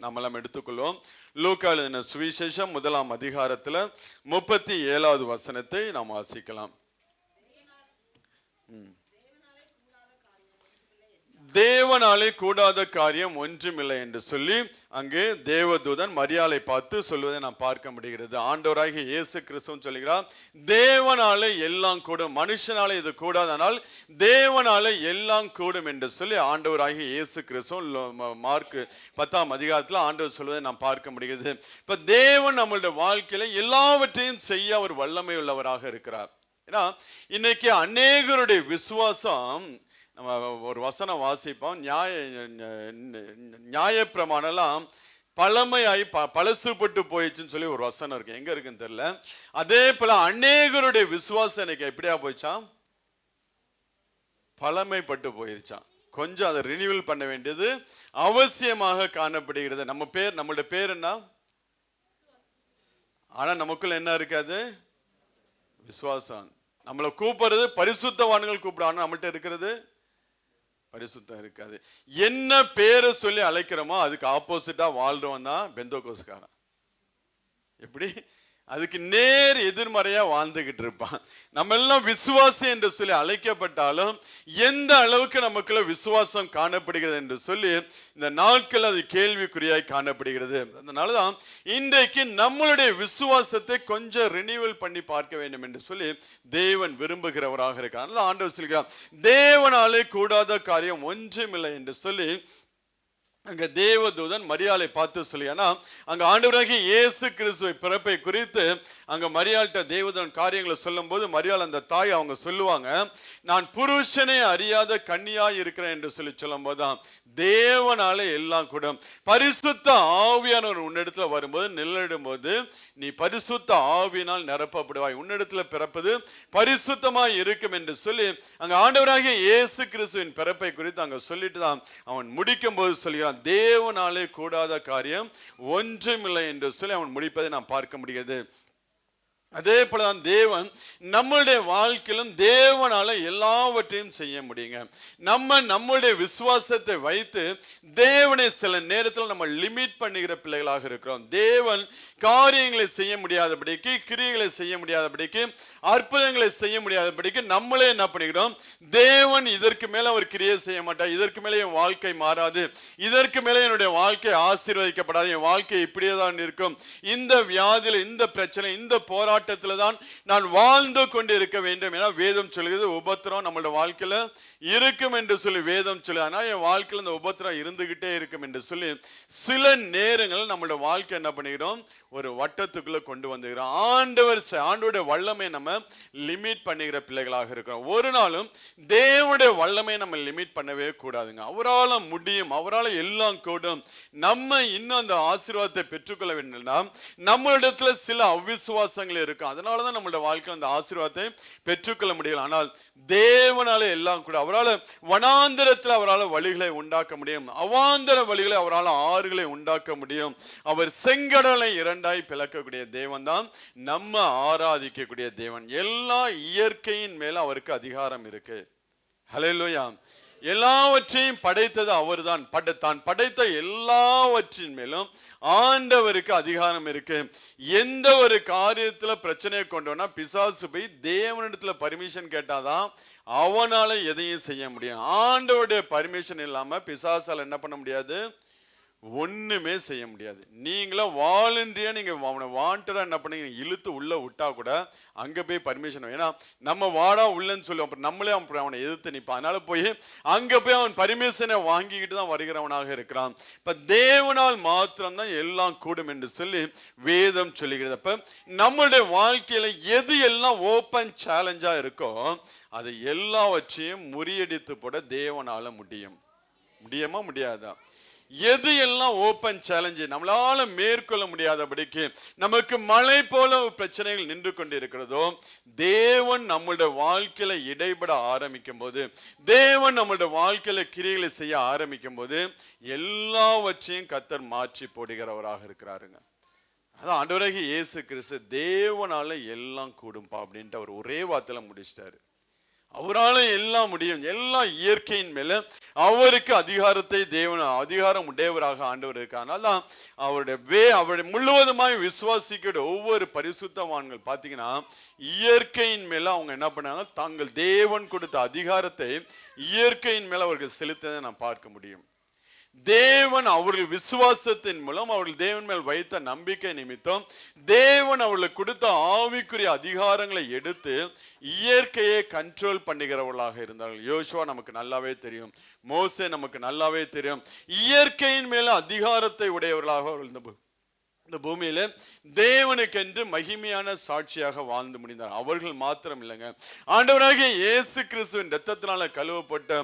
நம்மளாம் எடுத்துக்கொள்வோம். லூக்கா எழுதின சுவிசேஷம் 1ஆம் அதிகாரத்துல 37வது வசனத்தை நாம் வாசிக்கலாம். தேவனாலே கூடாத காரியம் ஒன்றுமில்லை என்று சொல்லி அங்கே தேவதூதன் மரியாளை பார்த்து சொல்வதை நாம் பார்க்க முடிகிறது. ஆண்டவராகிய இயேசு கிறிஸ்துவும் சொல்லுகிறார், தேவனாலே எல்லாம் கூடும், மனுஷனாலே இது கூடாதனால் தேவனாலே எல்லாம் கூடும் என்று சொல்லி ஆண்டவராகிய இயேசு கிறிஸ்துவும் மார்க் 10ஆம் அதிகாரத்தில் ஆண்டவர் சொல்வதை நாம் பார்க்க முடிகிறது. இப்ப தேவன் நம்மளுடைய வாழ்க்கையில எல்லாவற்றையும் செய்ய அவர் வல்லமை உள்ளவராக இருக்கிறார். ஏன்னா இன்னைக்கு அநேகருடைய விசுவாசம், நம்ம ஒரு வசனம் வாசிப்போம், நியாயப்பிரமாணம் பழமையாய் பழசுப்பட்டு போயிடுச்சுன்னு சொல்லி ஒரு வசனம் இருக்கு. எங்க இருக்குன்னு தெரியல. அதே போல அநேகருடைய விசுவாசம் எனக்கு எப்படியா போயிடுச்சான், பழமைப்பட்டு போயிருச்சான். கொஞ்சம் அதை ரினியூவல் பண்ண வேண்டியது அவசியமாக காணப்படுகிறது. நம்மளுடைய பேர் என்ன, ஆனா நமக்குள்ள என்ன இருக்காது, விசுவாசம். நம்மளை கூப்பிடுறது பரிசுத்தவான்கள் கூப்பிடாம நம்மள்ட்ட இருக்கிறது பரிசுத்தம் இருக்காது. என்ன பேரை சொல்லி அழைக்கிறோமோ அதுக்கு ஆப்போசிட்டா வாழ்றவன் தான் பெந்தோகோஸ்காரன். எப்படி அதுக்கு நேர் எதிர்மறையா வாழ்ந்துகிட்டு இருப்பான். நம்ம எல்லாம் விசுவாசி என்று சொல்லி அழைக்கப்பட்டாலும் எந்த அளவுக்கு நமக்குள்ள விசுவாசம் காணப்படுகிறது என்று சொல்லி இந்த நாட்கள் அது கேள்விக்குறியாய் காணப்படுகிறது. அதனாலதான் இன்றைக்கு நம்மளுடைய விசுவாசத்தை கொஞ்சம் ரினியூவல் பண்ணி பார்க்க வேண்டும் என்று சொல்லி தேவன் விரும்புகிறவராக இருக்கார். ஆண்டவர் சொல்கிறார், தேவனாலே கூடாத காரியம் ஒன்றுமில்லை என்று சொல்லி அங்க தேவதூதன் மரியாளை பார்த்து சொல்லியானா, அங்க ஆண்டவராகிய இயேசு கிறிஸ்துவை பிறப்பை குறித்து அங்க மரியாள்கிட்ட தேவதூதன் காரியங்களை சொல்லும் போது மரியாள் அந்த தாய் அவங்க சொல்லுவாங்க, நான் புருஷனே அறியாத கன்னியாய் இருக்கிறேன் என்று சொல்லி சொல்லும் போதுதான் தேவனாலே எல்லாம் கூட. பரிசுத்த ஆவியானவர் உன்னிடத்துல வரும்போது நிழலிடும் போது நீ பரிசுத்த ஆவியினால் நிரப்பப்படுவாய், உன்னிடத்துல பிறப்பது பரிசுத்தமாய் இருக்கும் என்று சொல்லி அங்க ஆண்டவராகிய இயேசு கிறிஸ்துவின் பிறப்பை குறித்து அங்க சொல்லிட்டு தான் அவன் முடிக்கும் போது சொல்கிறான், தேவனாலே கூடாத காரியம் ஒன்றுமில்லை என்று சொல்லி அவன் முடிப்பதை நாம் பார்க்க முடியாது. அதே போலதான் தேவன் நம்மளுடைய வாழ்க்கையிலும் தேவனால எல்லாவற்றையும் செய்ய முடியுங்க. நம்மளுடைய விசுவாசத்தை வைத்து தேவனை சில நேரத்தில் நம்ம லிமிட் பண்ணுகிற பிள்ளைகளாக இருக்கிறோம். தேவன் காரியங்களை செய்ய முடியாதபடிக்கு, கிரியைகளை செய்ய முடியாதபடிக்கு, அற்புதங்களை செய்ய முடியாதபடிக்கு நம்மளே என்ன பண்ணுகிறோம், தேவன் இதற்கு மேல அவர் கிரியை செய்ய மாட்டார், இதற்கு மேலே என் வாழ்க்கை மாறாது, இதற்கு மேலே என்னுடைய வாழ்க்கை ஆசீர்வதிக்கப்படாது, என் வாழ்க்கை இப்படியே தான் இருக்கும், இந்த வியாதியில, இந்த பிரச்சனை, இந்த போராட்டம் தான் நான் வாழ்ந்து கொண்டு இருக்க வேண்டும் என வேதம் சொல்கிறது. உபத்திரம் நம்மளுடைய வாழ்க்கையில இருக்கும் என்று சொல்லி வேதம் சொல்லுது. என் வாழ்க்கையில் இந்த உபத்திரம் இருந்துகிட்டே இருக்கும் என்று சொல்லி சில நேரங்கள் நம்மளுடைய வாழ்க்கை என்ன பண்ணுகிறோம், ஒரு வட்டத்துக்குள்ள கொண்டு வந்துகிறோம். ஆண்டவருடைய வல்லமை நம்ம லிமிட் பண்ணுகிற பிள்ளைகளாக இருக்கிறோம். ஒரு நாளும் தேவனுடைய வல்லமை நம்ம லிமிட் பண்ணவே கூடாதுங்க. அவரால் முடியும், அவரால் எல்லாம் கூடும். நம்ம இன்னும் அந்த ஆசீர்வாதத்தை பெற்றுக்கொள்ள வேண்டும்னா நம்மளிடத்துல சில அவிசுவாசங்கள் இருக்கும். அதனாலதான் நம்மளுடைய வாழ்க்கையில் அந்த ஆசீர்வாதத்தை பெற்றுக்கொள்ள முடியல. ஆனால் தேவனால எல்லாம் கூட. அவரால் வனாந்தரத்தில் அவரால் வழிகளை உண்டாக்க முடியும், அவாந்தர வழிகளை அவரால் ஆறுகளை உண்டாக்க முடியும். அவர் செங்கடலை இரண்டாய் பிளக்கக்கூடிய தேவன் தான் நம்ம ஆராதிக்கக்கூடிய தேவன். எல்லா இயற்கையின் மேல அவருக்கு அதிகாரம் இருக்கு. ஹல்லேலூயா. எல்லாவற்றையும் படைத்தது அவர் தான். தான் படைத்த எல்லாவற்றின் மேலும் ஆண்டவருக்கு அதிகாரம் இருக்கு. எந்த ஒரு காரியத்துல பிரச்சனையை கொண்டோம்னா பிசாசு போய் தேவனிடத்துல பர்மிஷன் கேட்டாதான் அவனால எதையும் செய்ய முடியும். ஆண்டவருடைய பர்மிஷன் இல்லாம பிசாசால என்ன பண்ண முடியாது, ஒண்ணுமே செய்ய முடியாது. நீங்களா வாலண்டியா நீங்க அவனை வாண்டடா என்ன பண்ணீங்க, இழுத்து உள்ள விட்டா கூட அங்க போய் பர்மிஷன், ஏன்னா நம்ம வாடா உள்ளன்னு சொல்லுவோம், அப்புறம் நம்மளே அவனை எதிர்த்து நிற்பான். அதனால போய் அங்க போய் அவன் பர்மிஷனை வாங்கிக்கிட்டு தான் வருகிறவனாக இருக்கிறான். இப்ப தேவனால் மாத்திரம் தான் எல்லாம் கூடும் என்று சொல்லி வேதம் சொல்லுகிறது. அப்ப நம்மளுடைய வாழ்க்கையில எது எல்லாம் ஓப்பன் சேலஞ்சா இருக்கோ அது எல்லாவற்றையும் முறியடித்து போட தேவனால முடியுமா முடியாதா? எது எல்லாம் ஓப்பன் சேலஞ்சு நம்மளால மேற்கொள்ள முடியாதபடிக்கு நமக்கு மழை போல பிரச்சனைகள் நின்று கொண்டு இருக்கிறதோ, தேவன் நம்மளுடைய வாழ்க்கையில இடைபட ஆரம்பிக்கும் போது, தேவன் நம்மளுடைய வாழ்க்கையில கிரியைகளை செய்ய ஆரம்பிக்கும் போது எல்லாவற்றையும் கர்த்தர் மாற்றி போடுகிறவராக இருக்கிறாருங்க. அதான் ஆண்டவராகிய இயேசு கிறிஸ்து தேவனால எல்லாம் கூடும்பா அப்படின்ட்டு அவர் ஒரே வார்த்தையில முடிச்சிட்டாரு. அவரால் எல்லாம் முடியும். எல்லாம் இயற்கையின் மேல அவருக்கு அதிகாரம் உடையவராக ஆண்டவர் இருக்கார். தான் அவருடைய முழுவதுமாய் விசுவாசிக்கிற ஒவ்வொரு பரிசுத்தவான்கள் பார்த்தீங்கன்னா இயற்கையின் மேல அவங்க என்ன பண்ணாங்க, தாங்கள் தேவன் கொடுத்த அதிகாரத்தை இயற்கையின் மேல அவர்கள் செலுத்ததை நாம் பார்க்க முடியும். தேவன் அவர்கள் விசுவாசத்தின் மூலம் அவர்கள் தேவன் மேல் வைத்த நம்பிக்கை நிமித்தம் தேவன் அவர்களுக்கு கொடுத்த ஆவிக்குரிய அதிகாரங்களை எடுத்து இயற்கையை கண்ட்ரோல் பண்ணுகிறவர்களாக இருந்தார்கள். யோசுவா நமக்கு நல்லாவே தெரியும், மோசே நமக்கு நல்லாவே தெரியும். இயற்கையின் மேல அதிகாரத்தை உடையவர்களாக அவர்கள் இந்த பூமியில தேவனுக்கென்று மகிமையான சாட்சியாக வாழ்ந்து முடிந்தார். அவர்கள் மாத்திரம் இல்லைங்க, ஆண்டவராகிய இயேசு கிறிஸ்துவின் இரத்தத்தினால கழுவப்பட்ட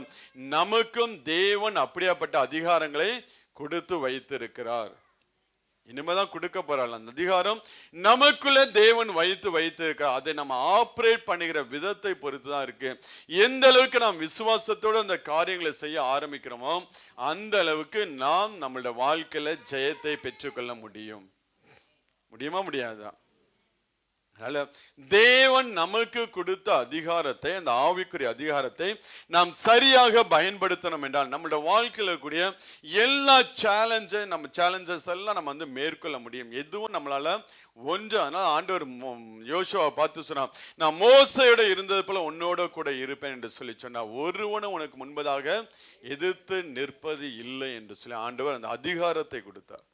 நமக்கும் தேவன் அப்படியாப்பட்ட அதிகாரங்களை கொடுத்து வைத்திருக்கிறார். இனிமேதான் கொடுக்க போறாள். அந்த அதிகாரம் நமக்குள்ள தேவன் வைத்திருக்கிறார். அதை நம்ம ஆப்ரேட் பண்ணுகிற விதத்தை பொறுத்து தான் இருக்கு. எந்த அளவுக்கு நாம் விசுவாசத்தோடு அந்த காரியங்களை செய்ய ஆரம்பிக்கிறோமோ அந்த அளவுக்கு நாம் நம்மளுடைய வாழ்க்கையில ஜெயத்தை பெற்றுக்கொள்ள முடியுமா முடியாதா? தேவன் நமக்கு கொடுத்த அதிகாரத்தை, அந்த ஆவிக்குரிய அதிகாரத்தை நாம் சரியாக பயன்படுத்தணும் என்றால் நம்மளுடைய வாழ்க்கையில் இருக்கக்கூடிய எல்லா சேலஞ்சஸ் எல்லாம் நம்ம வந்து மேற்கொள்ள முடியும். எதுவும் நம்மளால ஒன்று. ஆனால் ஆண்டவர் யோசுவாவை பார்த்து சொன்னா, நான் மோசையோட இருந்தது போல உன்னோட கூட இருப்பேன் என்று சொல்லி சொன்னா, ஒருவனும் உனக்கு முன்பதாக எதிர்த்து நிற்பது இல்லை என்று சொல்லி ஆண்டவர் அந்த அதிகாரத்தை கொடுத்தார்.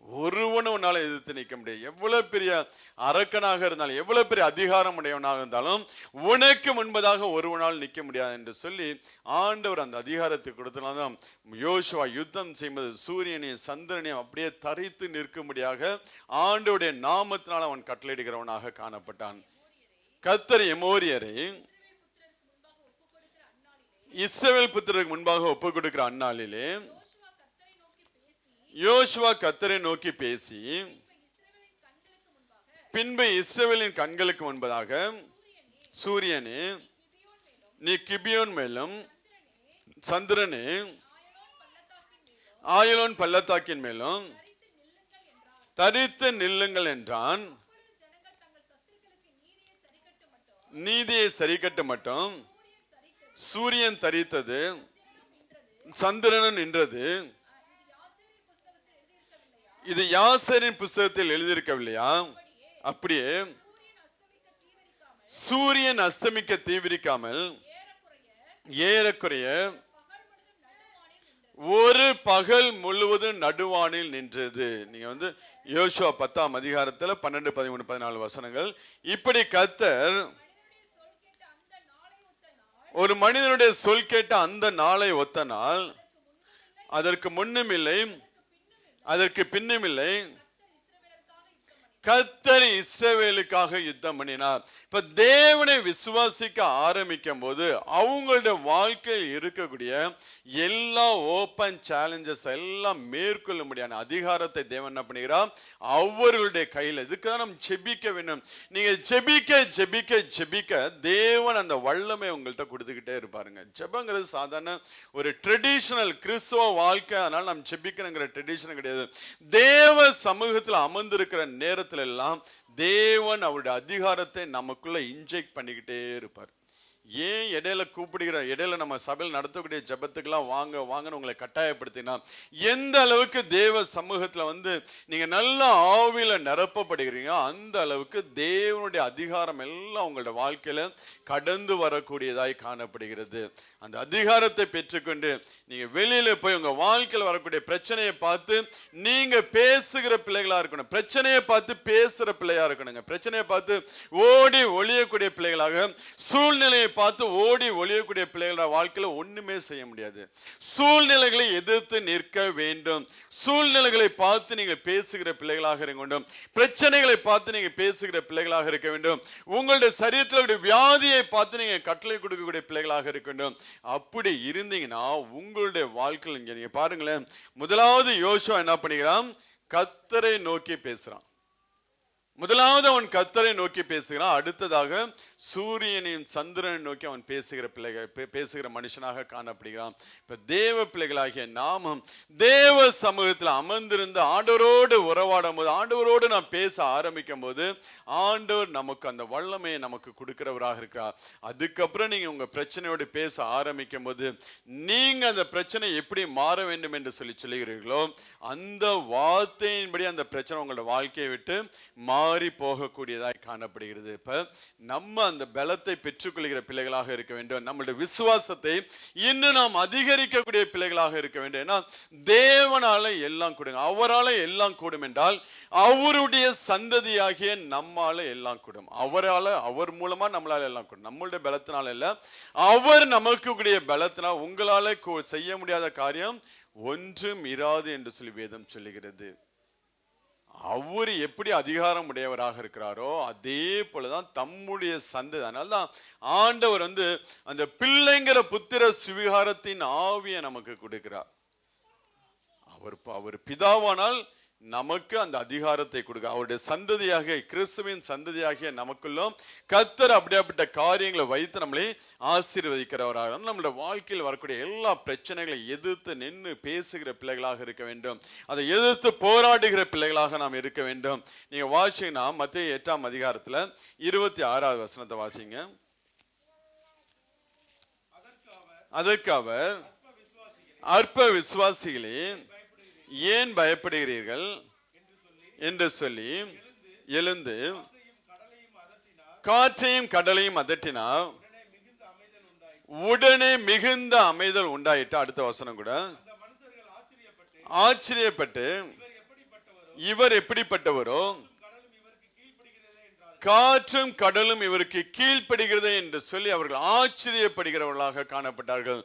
ஒருவனும் உன்னால எதிர்த்து நிற்க முடியாது. எவ்வளவு பெரிய அரக்கனாக இருந்தாலும், எவ்வளவு பெரிய அதிகாரம் உடையவனாக இருந்தாலும் உனக்கு முன்பதாக ஒருவனால் நிற்க முடியாது என்று சொல்லி ஆண்டவர் அந்த அதிகாரத்தை கொடுத்தனால்தான் யோசுவா யுத்தம் செய்வது சூரியனையும் சந்திரனையும் அப்படியே தரித்து நிற்கும்படியாக ஆண்டவருடைய நாமத்தினால் அவன் கட்டளையிடுகிறவனாக காணப்பட்டான். கர்த்தர் எமோரியரை இஸ்ரவேல் புத்திரருக்கு முன்பாக ஒப்பு கொடுக்கிற அந்நாளிலே யோசுவா கர்த்தரை நோக்கி பேசி, பின்பு இஸ்ரவேலின் கண்களுக்கு முன்பதாக சூரியனே நீ கிபியோன் மேலும் சந்திரனே ஆயலோன் பள்ளத்தாக்கின் மேலும் தரித்து நில்லுங்கள் என்றான். நீதியை சரிக்கட்ட மட்டும் சூரியன் தரித்தது, சந்திரன் நின்றது. இது யாசேரின் புத்தகத்தில் எழுதியிருக்கவில்லையா? அப்படியே சூரியன் அஸ்தமிக்க தீவிரிக்காமல் ஏறக்குறைய ஒரு பகல் முழுவதும் நடுவானில் நின்றது. நீங்க வந்து யோசுவா 10ஆம் அதிகாரத்துல 12, 13, 14 வசனங்கள். இப்படி கர்த்தர் ஒரு மனிதனுடைய சொல் கேட்ட அந்த நாளை ஒத்த நாள், அதற்கு முன்னும் இல்லை அதற்கு பின்னும் இல்லை, கர்த்தர் இஸ்ரவேலுக்காக யுத்தம் பண்ணினார். இப்ப தேவனை விசுவாசிக்க ஆரம்பிக்கும் போது அவங்களுடைய வாழ்க்கையில் இருக்கக்கூடிய எல்லா ஓப்பன் சேலஞ்சஸ் எல்லாம் மேற்கொள்ள முடியாத அதிகாரத்தை தேவன் என்ன பண்ணுகிறார், அவர்களுடைய கையில். இதுக்காக நம்ம ஜெபிக்க வேண்டும். நீங்க ஜெபிக்க ஜெபிக்க ஜெபிக்க தேவன் அந்த வல்லமை உங்கள்கிட்ட கொடுத்துக்கிட்டே இருப்பாருங்க. ஜெபங்கிறது சாதாரண ஒரு ட்ரெடிஷனல் கிறிஸ்துவ வாழ்க்கை, அதனால நம்ம ஜெபிக்கணுங்கிற ட்ரெடிஷன் கிடையாது. தேவ சமூகத்தில் அமர்ந்திருக்கிற நேரத்தில் எல்லாம் தேவன் அவருடைய அதிகாரத்தை நமக்குள்ள இன்ஜெக்ட் பண்ணிக்கிட்டே இருப்பார். ஏன் இடையில நம்ம சபையில் நடத்தக்கூடிய ஜெபத்துக்கெல்லாம் வாங்கன்னு உங்களை கட்டாயப்படுத்தினா, எந்த அளவுக்கு தேவ சமூகத்துல வந்து நீங்க நல்ல ஆவியில நிரப்பப்படுகிறீங்க அந்த அளவுக்கு தேவனுடைய அதிகாரம் எல்லாம் உங்களோட வாழ்க்கையில கடந்து வரக்கூடியதாய் காணப்படுகிறது. அந்த அதிகாரத்தை பெற்றுக்கொண்டு நீங்க வெளியில போய் உங்க வாழ்க்கையில் வரக்கூடிய பிரச்சனையை பார்த்து நீங்க பேசுகிற பிள்ளைகளா இருக்கணும். பிரச்சனையை பார்த்து பேசுற பிள்ளையா இருக்கணுங்க. பிரச்சனையை பார்த்து ஓடி ஒளியக்கூடிய பிள்ளைகளாக, சூழ்நிலையை பார்த்து ஓடி ஒளியக்கூடிய பிள்ளைகளோட வாழ்க்கையில ஒண்ணுமே செய்ய முடியாது. சூழ்நிலைகளை எதிர்த்து நிற்க வேண்டும். சூழ்நிலைகளை பார்த்து நீங்க பேசுகிற பிள்ளைகளாக இருக்க வேண்டும். பிரச்சனைகளை பார்த்து நீங்க பேசுகிற பிள்ளைகளாக இருக்க வேண்டும். உங்களுடைய சரீரத்தில் வியாதியை பார்த்து நீங்க கட்டளை கொடுக்கக்கூடிய பிள்ளைகளாக இருக்க வேண்டும். அப்படி இருந்தீங்கன்னா உங்களுடைய வாழ்க்கையில் நீங்க பாருங்களேன், முதலாவது யோசுவா என்ன பண்ணுகிறான், கர்த்தரை நோக்கி பேசுறான். முதலாவது அவன் கர்த்தரை நோக்கி பேசுகிறான், அடுத்ததாக சூரியனையும் சந்திரனை நோக்கி அவன் பேசுகிற மனுஷனாக காணப்படுகிறான். இப்ப தேவ பிள்ளைகளாகிய நாமும் தேவ சமூகத்தில் அமர்ந்திருந்து ஆண்டவரோடு உறவாடும் போது, ஆண்டவரோடு நாம் பேச ஆரம்பிக்கும் போது ஆண்டவர் நமக்கு அந்த வல்லமையை நமக்கு கொடுக்கிறவராக இருக்கிறார். அதுக்கப்புறம் நீங்க உங்க பிரச்சனையோடு பேச ஆரம்பிக்கும் போது நீங்க அந்த பிரச்சனை எப்படி மாற வேண்டும் என்று சொல்லுகிறீர்களோ அந்த வார்த்தையின்படி அந்த பிரச்சனை உங்களோட வாழ்க்கையை விட்டு மாறி போகக்கூடியதாய் காணப்படுகிறது. இப்ப நம்ம அந்த பலத்தை பெற்றுக்கொள்கிற பிள்ளைகளாக இருக்க வேண்டும். நம்மளுடைய விசுவாசத்தை இன்னும் நாம் அதிகரிக்கக்கூடிய பிள்ளைகளாக இருக்க வேண்டும். ஏன்னா தேவனால எல்லாம் கூடும், அவரால் எல்லாம் கூடும் என்றால் அவருடைய சந்ததியாகிய நம்மால எல்லாம் கூடும். அவர் மூலமா நம்மளால எல்லாம் கூடும். நம்மளுடைய பலத்தினால இல்ல, அவர் நமக்கு கூடிய பலத்தினால் உங்களால செய்ய முடியாத காரியம் ஒன்றும் இராது என்று சொல்லி வேதம் சொல்லுகிறது. அவர் எப்படி அதிகாரம் உடையவராக இருக்கிறாரோ அதே போலதான் தம்முடைய சந்ததி. அதனால்தான் ஆண்டவர் அந்த பிள்ளைங்கிற புத்திர சுவிகாரத்தின் ஆவியை நமக்கு கொடுக்கிறார். அவர் பிதாவானால் நமக்கு அந்த அதிகாரத்தை கொடுக்க, அவருடைய சந்ததியாக கிறிஸ்துவின் சந்ததியாகிய நமக்குள்ளும் கர்த்தர் அப்படியாப்பட்ட காரியங்களை வைத்து நம்மளை ஆசீர்வதிக்கிறவராக நம்மளுடைய வாழ்க்கையில் வரக்கூடிய எல்லா பிரச்சனைகளை எதிர்த்து நின்று பேசுகிற பிள்ளைகளாக இருக்க வேண்டும். அதை எதிர்த்து போராடுகிற பிள்ளைகளாக நாம் இருக்க வேண்டும். நீங்க வாசிங்கன்னா மத்தேயு 8ஆம் அதிகாரத்துல 26வது வசனத்தை வாசிங்க. அதற்கு அவர் அற்ப விசுவாசிகளே ஏன் பயப்படுகிறீர்கள் என்று சொல்லி எழுந்து காற்றையும் கடலையும் அதட்டினார். உடனே மிகுந்த அமைதல் உண்டாயிட்டு. அடுத்த வசனம் கூட ஆச்சரியப்பட்டு இவர் எப்படிப்பட்டவரோ காற்றும் கடலும் இவருக்கு கீழ்ப்படுகிறது என்று சொல்லி அவர்கள் ஆச்சரியப்படுகிறவர்களாக காணப்பட்டார்கள்.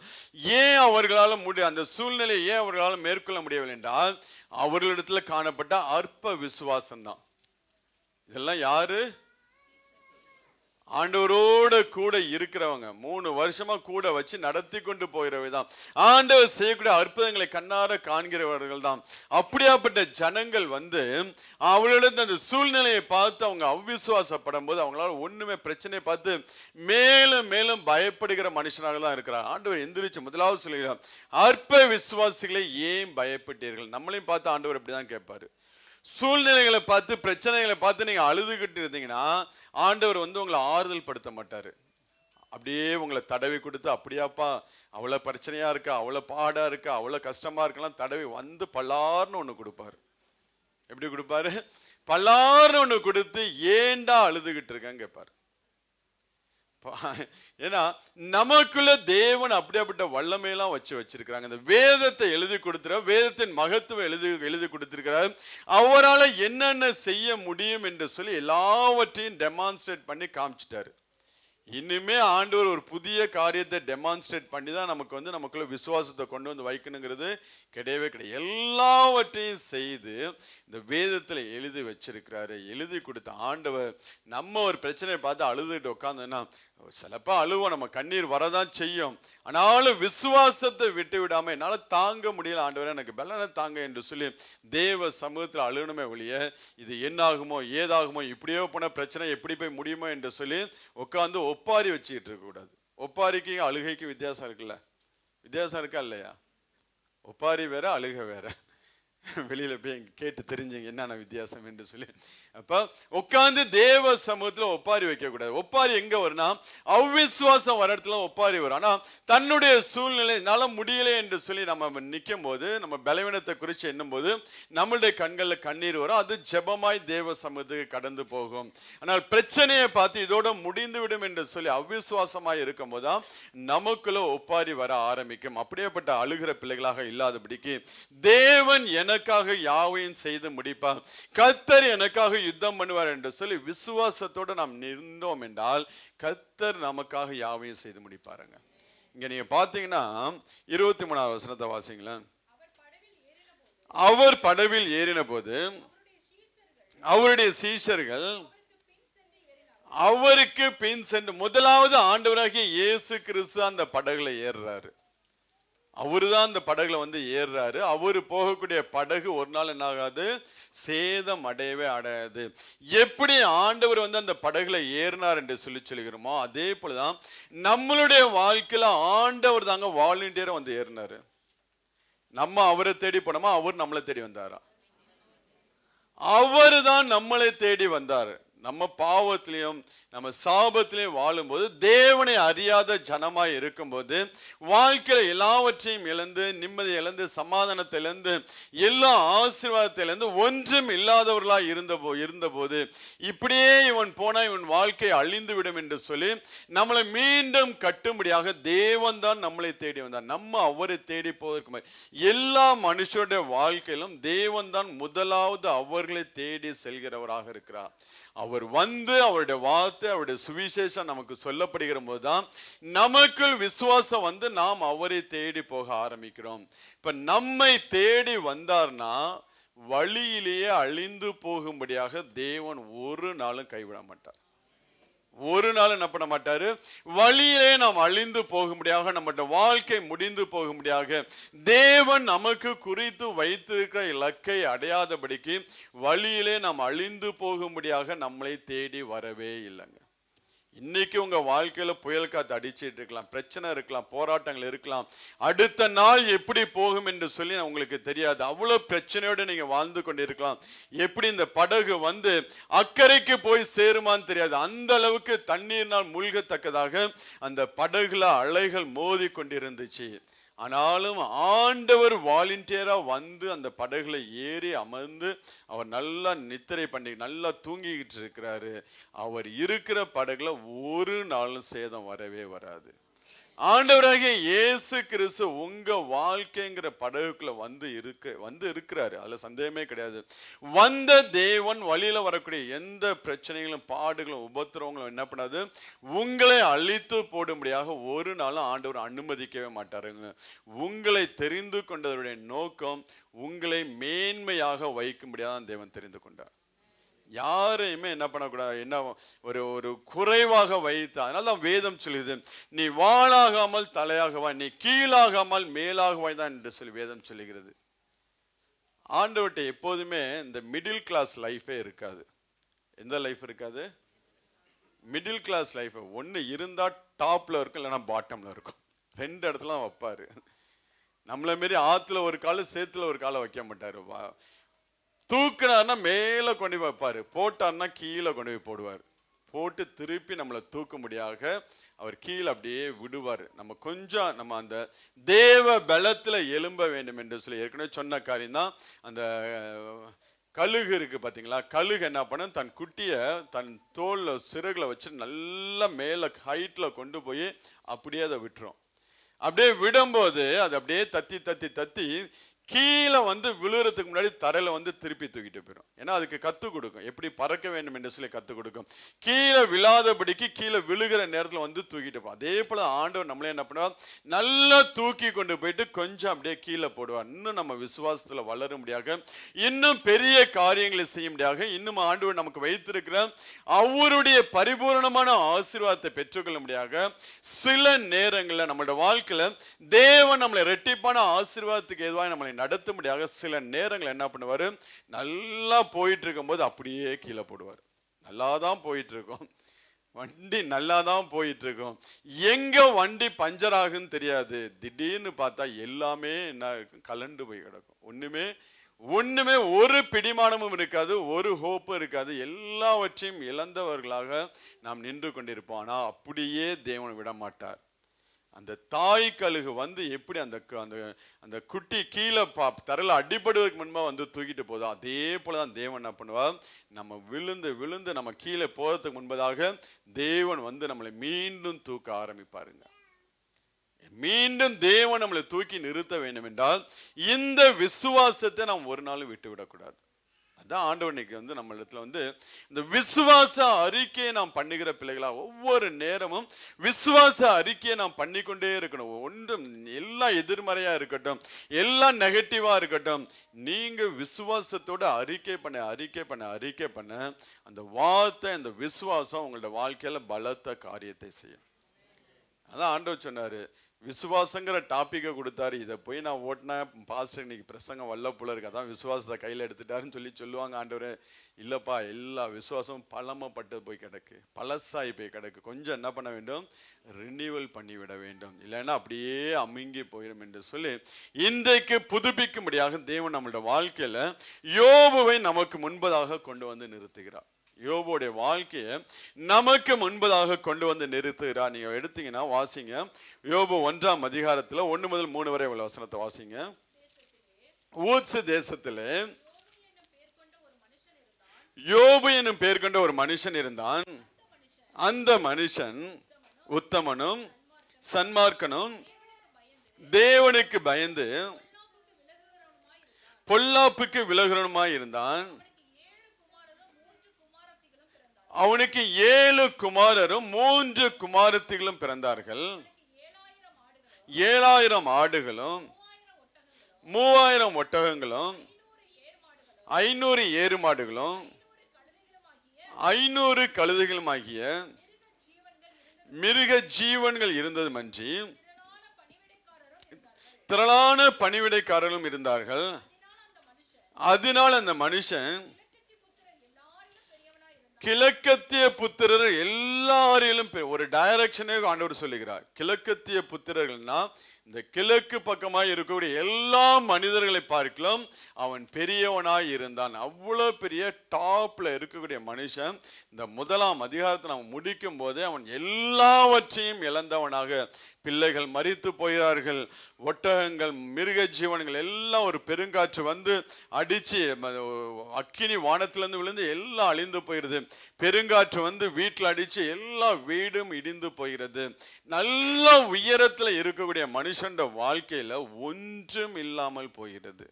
ஏன் அவர்களால் அந்த சூழ்நிலை ஏன் அவர்களால் மேற்கொள்ள முடியவில்லை என்றால் அவர்களிடத்துல காணப்பட்ட அற்ப விசுவாசம் தான். இதெல்லாம் யாரு? ஆண்டவரோட கூட இருக்கிறவங்க, 3 வருஷமா கூட வச்சு நடத்தி கொண்டு போகிறவைதான். ஆண்டவர் செய்யக்கூடிய அற்புதங்களை கண்ணார காண்கிறவர்கள் தான். அப்படியாப்பட்ட ஜனங்கள் அவர்களிடம் அந்த சூழ்நிலையை பார்த்து அவங்க அவ்விசுவாசப்படும் போது அவங்களால ஒண்ணுமே பிரச்சனையை பார்த்து மேலும் மேலும் பயப்படுகிற மனுஷனாக தான் இருக்கிறார். ஆண்டவர் எந்திரிச்சு முதலாவது சொல்லுகிறார், அற்ப விசுவாசிகளை ஏன் பயப்பட்டீர்கள்? நம்மளையும் பார்த்து ஆண்டவர் இப்படிதான் கேட்பாரு. சூழ்நிலைகளை பார்த்து பிரச்சனைகளை பார்த்து நீங்க அழுதுகிட்டு இருந்தீங்கன்னா ஆண்டவர் உங்களை ஆறுதல் படுத்த மாட்டாரு. அப்படியே உங்களை தடவி கொடுத்து, அப்படியாப்பா அவ்வளவு பிரச்சனையா இருக்கா, அவ்வளவு பாடா இருக்கா, அவ்வளவு கஷ்டமா இருக்கலாம் தடவி பல்லார்னு ஒண்ணு கொடுப்பாரு. எப்படி கொடுப்பாரு? பல்லார்னு ஒண்ணு கொடுத்து ஏண்டா அழுதுகிட்டு இருக்கேன்னு கேட்பாரு. ஏன்னா நமக்குள்ள தேவன் அப்படியாப்பட்ட வல்லமையெல்லாம் வச்சிருக்கிறாங்க. இந்த வேதத்தை எழுதி கொடுத்துற, வேதத்தின் மகத்துவம் எழுதி கொடுத்திருக்கிறார். அவரால் என்னென்ன செய்ய முடியும் என்று சொல்லி எல்லாவற்றையும் டெமான்ஸ்ட்ரேட் பண்ணி காமிச்சிட்டாரு. இனிமே ஆண்டவர் ஒரு புதிய காரியத்தை டெமான்ஸ்ட்ரேட் பண்ணி தான் நமக்கு நமக்குள்ள விசுவாசத்தை கொண்டு வைக்கணுங்கிறது கிடையவே கிடையாது. எல்லாவற்றையும் செய்து இந்த வேதத்துல எழுதி வச்சிருக்கிறாரு. எழுதி கொடுத்த ஆண்டவர் நம்ம ஒரு பிரச்சனையை பார்த்து அழுதுட்டு உட்காந்துன்னா சிலப்பா அழுவோம், நம்ம கண்ணீர் வரதான் செய்யும். ஆனாலும் விசுவாசத்தை விட்டு விடாம என்னால தாங்க முடியல ஆண்டவரே, எனக்கு பலனை தாங்க என்று சொல்லி தேவ சமூகத்தில் அழுகணுமே ஒழிய இது என்னாகுமோ ஏதாகுமோ, இப்படியோ போன பிரச்சனை எப்படி போய் முடியுமோ என்று சொல்லி உட்காந்து ஒப்பாரி வச்சுக்கிட்டு இருக்க கூடாது. ஒப்பாரிக்கு அழுகைக்கு வித்தியாசம் இருக்குல்ல? வித்தியாசம் இருக்கா இல்லையா? ஒப்பாரி வேற, அழுகை வேற. வெளியில போய் கேட்டு தெரிஞ்சுங்க என்னென்ன வித்தியாசம் என்று சொல்லி. அப்ப உட்கார்ந்து தேவ சமூகத்துல ஒப்பாரி வைக்க கூடாது. ஒப்பாரி எங்க வரும்னா அவ்விசுவாசம் வர இடத்துல ஒப்பாரி வரும். ஆனா தன்னுடைய சூழ்நிலை என்னால முடியல என்று சொல்லி நம்ம நிற்கும் போது, நம்ம பலவீனத்தை குறித்து எண்ணும் போது நம்மளுடைய கண்கள்ல கண்ணீர் வரும். அது ஜெபமாய் தேவ சமூகத்துக்கு கடந்து போகும். ஆனால் பிரச்சனையை பார்த்து இதோட முடிந்து விடும் என்று சொல்லி அவ்விசுவாசமாய் இருக்கும் போதுதான் நமக்குள்ள ஒப்பாரி வர ஆரம்பிக்கும். அப்படியேப்பட்ட அழுகிற பிள்ளைகளாக இல்லாதபடிக்கு தேவன் எனக்காக யாவையும் செய்து முடிப்பார், கர்த்தர் எனக்காக யுத்தம் பண்ணுவார் என்று சொல்லி விசுவாசத்தோடு நாம் நின்றோம் என்றால் கர்த்தர் நமக்காக யாவையும் செய்து முடிப்பாருங்க. இங்க நீங்க பாத்தீங்கன்னா 23வது வசனத்தை வாசிங்களேன். அவர் படவில் ஏறின போது அவருடைய சீஷர்கள் அவருக்கு பின் சென்று, முதலாவது ஆண்டவராகிய இயேசு கிறிஸ்து அந்த படகுல ஏறுறாரு. அவருதான் அந்த படகுல வந்து ஏறுறாரு. அவரு போகக்கூடிய படகு ஒரு நாள் என்ன ஆகாது, சேதம் அடையவே அடையாது. எப்படி ஆண்டவர் வந்து அந்த படகுல ஏறினார் என்று சொல்லுகிறோமோ, அதே போலதான் நம்மளுடைய வாழ்க்கையில ஆண்டவர் தாங்க வாலண்டியரா வந்து ஏறினாரு. நம்ம அவரை தேடி போனோமா, அவர் நம்மளை தேடி வந்தாரா? அவரு தான் நம்மளை தேடி வந்தாரு. நம்ம பாவத்திலையும் நம்ம சாபத்திலையும் வாழும்போது, தேவனை அறியாத ஜனமாய் இருக்கும்போது, வாழ்க்கையில எல்லாவற்றையும் இழந்து, நிம்மதி இழந்து, சமாதானத்தை இழந்து, எல்லா ஆசீர்வாதத்தை இழந்து, ஒன்றும் இல்லாதவர்களாய் இருந்தபோது, இப்படியே இவன் போனா இவன் வாழ்க்கை அழிந்து விடும் என்று சொல்லி நம்மளை மீண்டும் கட்டும்படியாக தேவன் தான் நம்மளை தேடி வந்தார். நம்ம அவரை தேடி போவதற்கு எல்லா மனுஷருடைய வாழ்க்கையிலும் தேவன் தான் முதலாவது அவர்களை தேடி செல்கிறவராக இருக்கிறார். அவர் வந்து அவருடைய வார்த்தை, அவருடைய சுவிசேஷம் நமக்கு சொல்லப்படுகிற போதுதான் நமக்குள் விசுவாசம் வந்து நாம் அவரை தேடி போக ஆரம்பிக்கிறோம். இப்ப நம்மை தேடி வந்தார்னா வழியிலேயே அழிந்து போகும்படியாக தேவன் ஒரு நாளும் கைவிட மாட்டார். ஒரு நாள் என்ன பண்ண மாட்டாரு, வழியிலே நாம் அழிந்து போகும்படியாக, நம்முடைய வாழ்க்கை முடிந்து போகும்படியாக, தேவன் நமக்கு குறித்து வைத்திருக்கிற இலக்கை அடையாதபடிக்கு வழியிலே நாம் அழிந்து போகும்படியாக நம்மளை தேடி வரவே இல்லைங்க. இன்னைக்கு உங்க வாழ்க்கையில புயல் காத்து அடிச்சிட்டு இருக்கலாம், பிரச்சனை இருக்கலாம், போராட்டங்கள் இருக்கலாம். அடுத்த நாள் எப்படி போகும் என்று சொல்லி உங்களுக்கு தெரியாது. அவ்வளவு பிரச்சனையோடு நீங்க வாழ்ந்து கொண்டிருக்கலாம். எப்படி இந்த படகு வந்து அக்கறைக்கு போய் சேருமான்னு தெரியாது. அந்த அளவுக்கு தண்ணீர்னால் மூழ்கத்தக்கதாக அந்த படகுல அலைகள் மோதி கொண்டிருந்துச்சு. ஆனாலும் ஆண்டவர் வாலண்டியரா வந்து அந்த படகுல ஏறி அமர்ந்து அவர் நல்லா நித்திரை பண்ணி நல்லா தூங்கிக்கிட்டு இருக்கிறாரு. அவர் இருக்கிற படகுல ஒரு நாளும் சேதம் வரவே வராது. ஆண்டவராகிய இயேசு கிறிஸ்து உங்க வாழ்க்கைங்கிற படகுக்குள்ள வந்து இருக்கிறாரு. அதுல சந்தேகமே கிடையாது. வந்த தேவன் வழியில வரக்கூடிய எந்த பிரச்சனைகளும், பாடுகளும், உபத்திரவங்களும் என்ன பண்ணாது, உங்களை அழித்து போடும்படியாக ஒரு நாளும் ஆண்டவர் அனுமதிக்கவே மாட்டாருங்க. உங்களை தெரிந்து கொண்டவருடைய நோக்கம் உங்களை மேன்மையாக வைக்கும்படியாக தேவன் தெரிந்து கொண்டார். யாரையுமே என்ன பண்ணக்கூடாது, என்ன ஒரு குறைவாக வைத்து. அதனால வேதம் சொல்லுது, நீ வாளாகாமல் தலையாகவா, நீ கீழாகாமல் மேலாகவாய்தான் என்று சொல்லி வேதம் சொல்லுகிறது. ஆண்டவர்கிட்ட எப்போதுமே இந்த மிடில் கிளாஸ் லைஃபே இருக்காது. எந்த லைஃப் இருக்காது? Middle class life. ஒன்னு இருந்தா டாப்ல இருக்கும், இல்லைன்னா பாட்டம்ல இருக்கும். ரெண்டு இடத்துல வைப்பாரு. நம்மள மாரி ஆத்துல ஒரு கால சேத்துல ஒரு காலை வைக்க மாட்டாரு. தூக்குனார்னா மேல கொண்டு போய் வைப்பாரு, போட்டார்னா கீழே கொண்டு போய் போடுவார். போட்டு திருப்பி நம்மளை தூக்கும்படியாக அவர் கீழே அப்படியே விடுவார். நம்ம கொஞ்சம் நம்ம அந்த தேவ பலத்துல எழும்ப வேண்டும் என்று சொல்லி ஏற்கனவே சொன்ன காரியம் தான். அந்த கழுகு இருக்கு பாத்தீங்களா, கழுகு என்ன பண்ண, தன் குட்டிய தன் தோல்ல சிறகுல வச்சு நல்லா மேல ஹைட்ல கொண்டு போய் அப்படியே அதை விட்டுரும். அப்படியே விடும்போது அது அப்படியே தத்தி தத்தி தத்தி கீழே வந்து விழுறதுக்கு முன்னாடி தரையில வந்து திருப்பி தூக்கிட்டு போயிடும். ஏன்னா அதுக்கு கத்து கொடுக்கும், எப்படி பறக்க வேண்டும் என்று சொல்லி கத்து கொடுக்கும். கீழே விழாதபடிக்கு கீழே விழுகிற நேரத்துல வந்து தூக்கிட்டு போகும். அதே போல ஆண்டவர் நம்மளே என்ன பண்ணுவார், நல்லா தூக்கி கொண்டு போயிட்டு கொஞ்சம் அப்படியே கீழே போடுவார். இன்னும் நம்ம விசுவாசத்துல வளர முடியாக, இன்னும் பெரிய காரியங்களை செய்ய முடியாக, இன்னும் ஆண்டவர் நமக்கு வைத்திருக்கிற அவருடைய பரிபூர்ணமான ஆசீர்வாதத்தை பெற்றுக்கொள்ள முடியாக, சில நேரங்களில் நம்மளோட வாழ்க்கையில தேவன் நம்மளை இரட்டிப்பான ஆசீர்வாதத்துக்கு எதுவாக நம்மளை நடத்தும்படியாக சில நேரங்கள் என்ன பண்ணுவாரு, நல்லா போயிட்டு இருக்கும் போது அப்படியே கீழே போடுவார். நல்லாதான் போயிட்டு இருக்கும், வண்டி நல்லாதான் போயிட்டு இருக்கும், எங்க வண்டி பஞ்சர் ஆகுன்னு தெரியாது. திடீர்னு பார்த்தா எல்லாமே என்ன கலண்டு போய் கிடக்கும். ஒண்ணுமே ஒரு பிடிமானமும் இருக்காது, ஒரு ஹோப்பும் இருக்காது. எல்லாவற்றையும் இழந்தவர்களாக நாம் நின்று கொண்டிருப்போம். ஆனா அப்படியே தேவன் விட மாட்டார். அந்த தாய் கழுகு வந்து எப்படி அந்த அந்த குட்டி கீழே தரையில அடிபடுவதற்கு முன்பா வந்து தூக்கிட்டு போதும், அதே போலதான் தேவன் என்ன பண்ணுவார், நம்ம விழுந்து விழுந்து நம்ம கீழே போறதுக்கு முன்பதாக தேவன் வந்து நம்மளை மீண்டும் தூக்க ஆரம்பிப்பாருங்க. மீண்டும் தேவன் நம்மளை தூக்கி நிறுத்த வேண்டும் என்றால் இந்த விசுவாசத்தை நாம் ஒரு நாளும் விட்டு விடக்கூடாது. அதான் ஆண்டவர் இன்னைக்கு வந்து நம்ம இடத்துல வந்து இந்த விசுவாச அறிக்கையை நாம் பண்ணுகிற பிள்ளைகளா ஒவ்வொரு நேரமும் விசுவாச அறிக்கையை நாம் பண்ணிக்கொண்டே இருக்கணும். ஒன்றும் எல்லாம் எதிர்மறையா இருக்கட்டும், எல்லாம் நெகட்டிவா இருக்கட்டும், நீங்க விசுவாசத்தோட அறிக்கை பண்ண அந்த வார்த்தை, அந்த விசுவாசம் உங்களோட வாழ்க்கையில பலத்த காரியத்தை செய்யும். அதான் ஆண்டவர் சொன்னாரு, விசுவாசங்கிற டாபிக்கை கொடுத்தாரு. இதை போய் நான் ஓட்டினா பாஸ்டர் இன்னைக்கு பிரசங்கம் வல்ல போல இருக்கு, அதான் விசுவாசத்தை கையில் எடுத்துட்டாருன்னு சொல்லுவாங்க. ஆண்டவரே இல்லப்பா, எல்லா விசுவாசமும் பழமப்பட்டு போய் கிடக்கு, பழசாகி போய் கிடக்கு. கொஞ்சம் என்ன பண்ண வேண்டும்? ரினியூவல் பண்ணிவிட வேண்டும், இல்லைன்னா அப்படியே அமுங்கி போயிடும் என்று சொல்லி இன்றைக்கு புதுப்பிக்கும்படியாக தேவன் நம்மளுடைய வாழ்க்கையில யோபுவை நமக்கு முன்பதாக கொண்டு வந்து நிறுத்துகிறார். யோபுடைய வாழ்க்கையை நமக்கு முன்பதாக கொண்டு வந்து நிறுத்துகிறார். நீங்க எடுத்தீங்கன்னா வாசிங்க, யோபு 1ஆம் அதிகாரத்துல 1 முதல் 3 வரை உள்ள வசனத்தை வாசிங்க. ஊத்சு தேசத்திலே யோபு என்னும் பெயர் கொண்ட ஒரு மனுஷன் இருந்தான். அந்த மனுஷன் உத்தமனும் சன்மார்க்கனும் தேவனுக்கு பயந்து பொல்லாப்புக்கு விலகுறவனுமாய் இருந்தான். அவனுக்கு 7 குமாரரும் 3 குமாரத்திகளும் பிறந்தார்கள். 7000 ஆடுகளும் 3000 ஒட்டகங்களும் 500 ஏறு மாடுகளும் 500 கழுதைகளும் ஆகிய மிருக ஜீவன்கள் இருந்ததுமன்றி திரளான பணிவிடைக்காரர்களும் இருந்தார்கள். அதனால் அந்த மனுஷன் கிழக்கத்திய புத்திரர் எல்லாரிலும் ஒரு டைரக்ஷனே ஆண்டவர் சொல்லுகிறார். கிழக்கத்திய புத்திரர்கள்னா இந்த கிழக்கு பக்கமாய் இருக்கக்கூடிய எல்லா மனிதர்களை பார்க்கலாம் அவன் பெரியவனாய் இருந்தான். அவ்வளவு பெரிய டாப்ல இருக்கக்கூடிய மனுஷன் இந்த 1ஆம் அதிகாரத்தை நம்ம முடிக்கும் போதே அவன் எல்லாவற்றையும் இழந்தவனாக, பிள்ளைகள் மரித்து போகிறார்கள், ஒட்டகங்கள் மிருக ஜீவன்கள் எல்லாம் ஒரு பெருங்காற்று வந்து அடிச்சு அக்கினி வானத்திலிருந்து விழுந்து எல்லாம் அழிந்து போயிருது. பெருங்காற்று வந்து வீட்டில் அடிச்சு எல்லா வீடும் இடிந்து போகிறது. நல்ல உயரத்துல இருக்கக்கூடிய மனுஷன் வாழ்க்கையில ஒன்றும் இல்லாமல் போகிறது.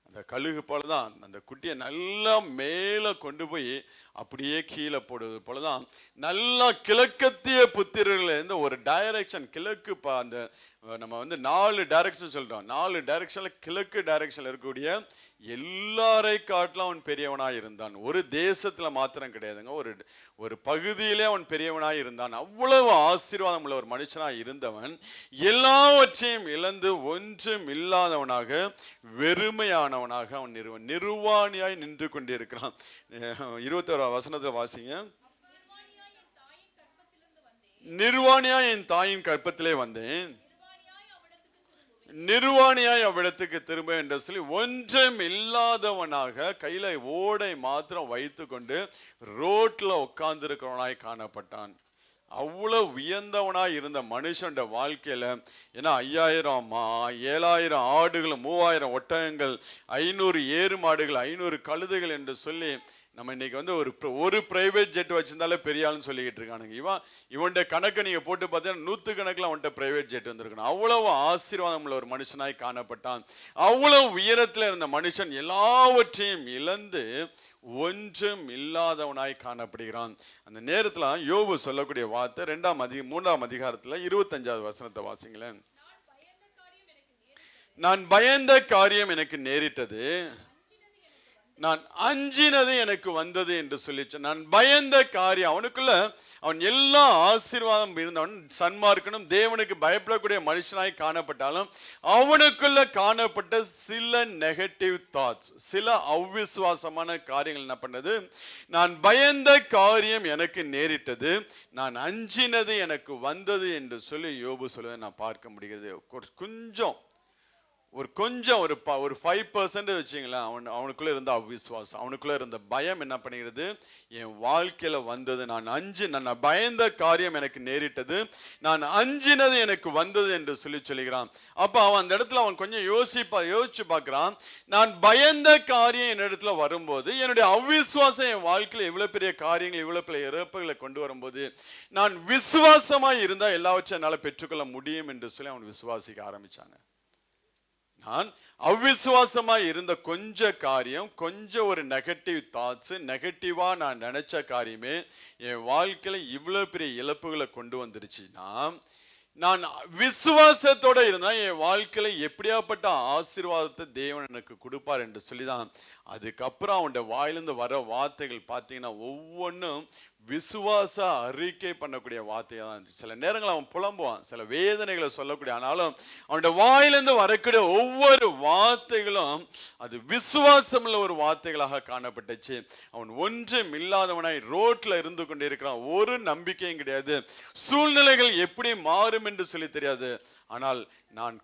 அந்த கழுகு போலதான் அந்த குட்டியை நல்லா மேல கொண்டு போய் அப்படியே கீழே போடுவது போலதான் நல்லா கிழக்கத்திய புத்திரர்கள் இருந்து ஒரு டைரக்ஷன் கிழக்கு. அந்த நம்ம வந்து 4 டைரக்ஷன் சொல்றோம். 4 டைரக்ஷன்ல கிழக்கு டைரக்ஷன்ல இருக்கக்கூடிய எல்லாரை காட்டிலும் அவன் பெரியவனாய் இருந்தான். ஒரு தேசத்துல மாத்திரம் கிடையாதுங்க, ஒரு பகுதியிலே அவன் பெரியவனாய் இருந்தான். அவ்வளவு ஆசீர்வாதம் உள்ள ஒரு மனுஷனாய் இருந்தவன் எல்லாவற்றையும் இழந்து ஒன்றும் இல்லாதவனாக வெறுமையானவனாக அவன் நிர்வாணியாய் நின்று கொண்டிருக்கிறான். 21ஆம் வசனத்தை வாசிங்க. நிர்வாணியாய் என் தாயின் கற்பத்திலே வந்தேன், நிர்வாணியாய் அவ்விடத்துக்கு திரும்ப என்று சொல்லி ஒன்றும் இல்லாதவனாக கையில ஓடை மாத்திரம் வைத்து கொண்டு ரோட்ல உட்கார்ந்து இருக்கிறவனாய் காணப்பட்டான். அவ்வளவு உயர்ந்தவனாய் இருந்த மனுஷன் வாழ்க்கையில ஏன்னா 7000 ஆடுகள் 3000 ஒட்டகங்கள் 500 ஏறு மாடுகள் 500 கழுதைகள் என்று சொல்லி நம்ம இன்னைக்கு வந்து ஒரு பிரைவேட் ஜெட் வச்சிருந்தாலே பெரிய ஆளுன்னு சொல்லிக்கிட்டு இருக்கானுங்க. இவன்ட கணக்கை நீங்க போட்டு பார்த்தீங்கன்னா 100 கணக்கில் அவன்கிட்ட பிரைவேட் ஜெட் வந்திருக்கணும். அவ்வளவு ஆசீர்வாதம் உள்ள ஒரு மனுஷனாய் காணப்பட்டான். அவ்வளவு உயரத்துல இருந்த மனுஷன் எல்லாவற்றையும் இழந்து ஒன்றும் இல்லாதவனாய் காணப்படுகிறான். அந்த நேரத்துல யோபு சொல்லக்கூடிய வார்த்தை 3ஆம் அதிகாரத்துல 25ஆவது வசனத்தை வாசிங்களேன். நான் பயந்த காரியம் எனக்கு நேரிட்டது, நான் அஞ்சினது எனக்கு வந்தது என்று சொல்லிச்சு. நான் பயந்த காரியம், அவனுக்குள்ள அவன் எல்லா ஆசீர்வாதம் இருந்தவன் சன்மார்க்கனும் தேவனுக்கு பயப்படக்கூடிய மனுஷனாய் காணப்பட்டாலும் அவனுக்குள்ள காணப்பட்ட சில நெகட்டிவ் தாட்ஸ், சில அவ்விசுவாசமான காரியங்கள் என்ன பண்ணது, நான் பயந்த காரியம் எனக்கு நேரிட்டது, நான் அஞ்சினது எனக்கு வந்தது என்று சொல்லி யோபு சொல்லுவதை நான் பார்க்க முடிகிறது. கொஞ்சம் ஒரு 5% வச்சிங்களேன், அவனுக்குள்ள இருந்த அவ்விசுவாசம், அவனுக்குள்ள இருந்த பயம் என்ன பண்ணுகிறது, என் வாழ்க்கையில வந்தது. நான் பயந்த காரியம் எனக்கு நேரிட்டது, நான் அஞ்சினது எனக்கு வந்தது என்று சொல்லுகிறான். அப்ப அவன் அந்த இடத்துல அவன் கொஞ்சம் யோசிச்சு பார்க்கிறான். நான் பயந்த காரியம் என் இடத்துல வரும்போது என்னுடைய அவ்விசுவாசம் என் வாழ்க்கையில இவ்வளவு பெரிய காரியங்கள் இவ்வளவு பெரிய இறப்புகளை கொண்டு வரும்போது நான் விசுவாசமாய் இருந்தா எல்லாவற்றையும் என்னால பெற்றுக்கொள்ள முடியும் என்று சொல்லி அவன் விசுவாசிக்க ஆரம்பிச்சாங்க. நான் அவ்விசுவாசமாய் இருந்த கொஞ்சம் ஒரு நெகட்டிவ் தாட்ஸ், நெகட்டிவா நான் நினைச்ச காரியமே என் வாழ்க்கையில இவ்வளவு பெரிய இழப்புகளை கொண்டு வந்துருச்சுன்னா, நான் விசுவாசத்தோட இருந்தா என் வாழ்க்கையில எப்படியாப்பட்ட ஆசீர்வாதத்தை தேவன் எனக்கு கொடுப்பார் என்று சொல்லிதான் அதுக்கப்புறம் அவனுடைய வாயிலிருந்து வர வார்த்தைகள் பார்த்தீங்கன்னா ஒவ்வொன்றும் விசுவாச அறிக்கை பண்ணக்கூடிய வார்த்தையா தான் இருந்துச்சு. சில நேரங்கள் அவன் புலம்புவான், சில வேதனைகளை சொல்லக்கூடிய, ஆனாலும் அவனுடைய வாயிலிருந்து வரக்கூடிய ஒவ்வொரு வார்த்தைகளும் அது விசுவாசம் உள்ள ஒரு வார்த்தைகளாக காணப்பட்டுச்சு. அவன் ஒன்றும் இல்லாதவனாய் ரோட்ல இருந்து கொண்டிருக்கிறான், ஒரு நம்பிக்கையும் கிடையாது, சூழ்நிலைகள் எப்படி மாறும் என்று சொல்லி தெரியாது. ஆனால் நான்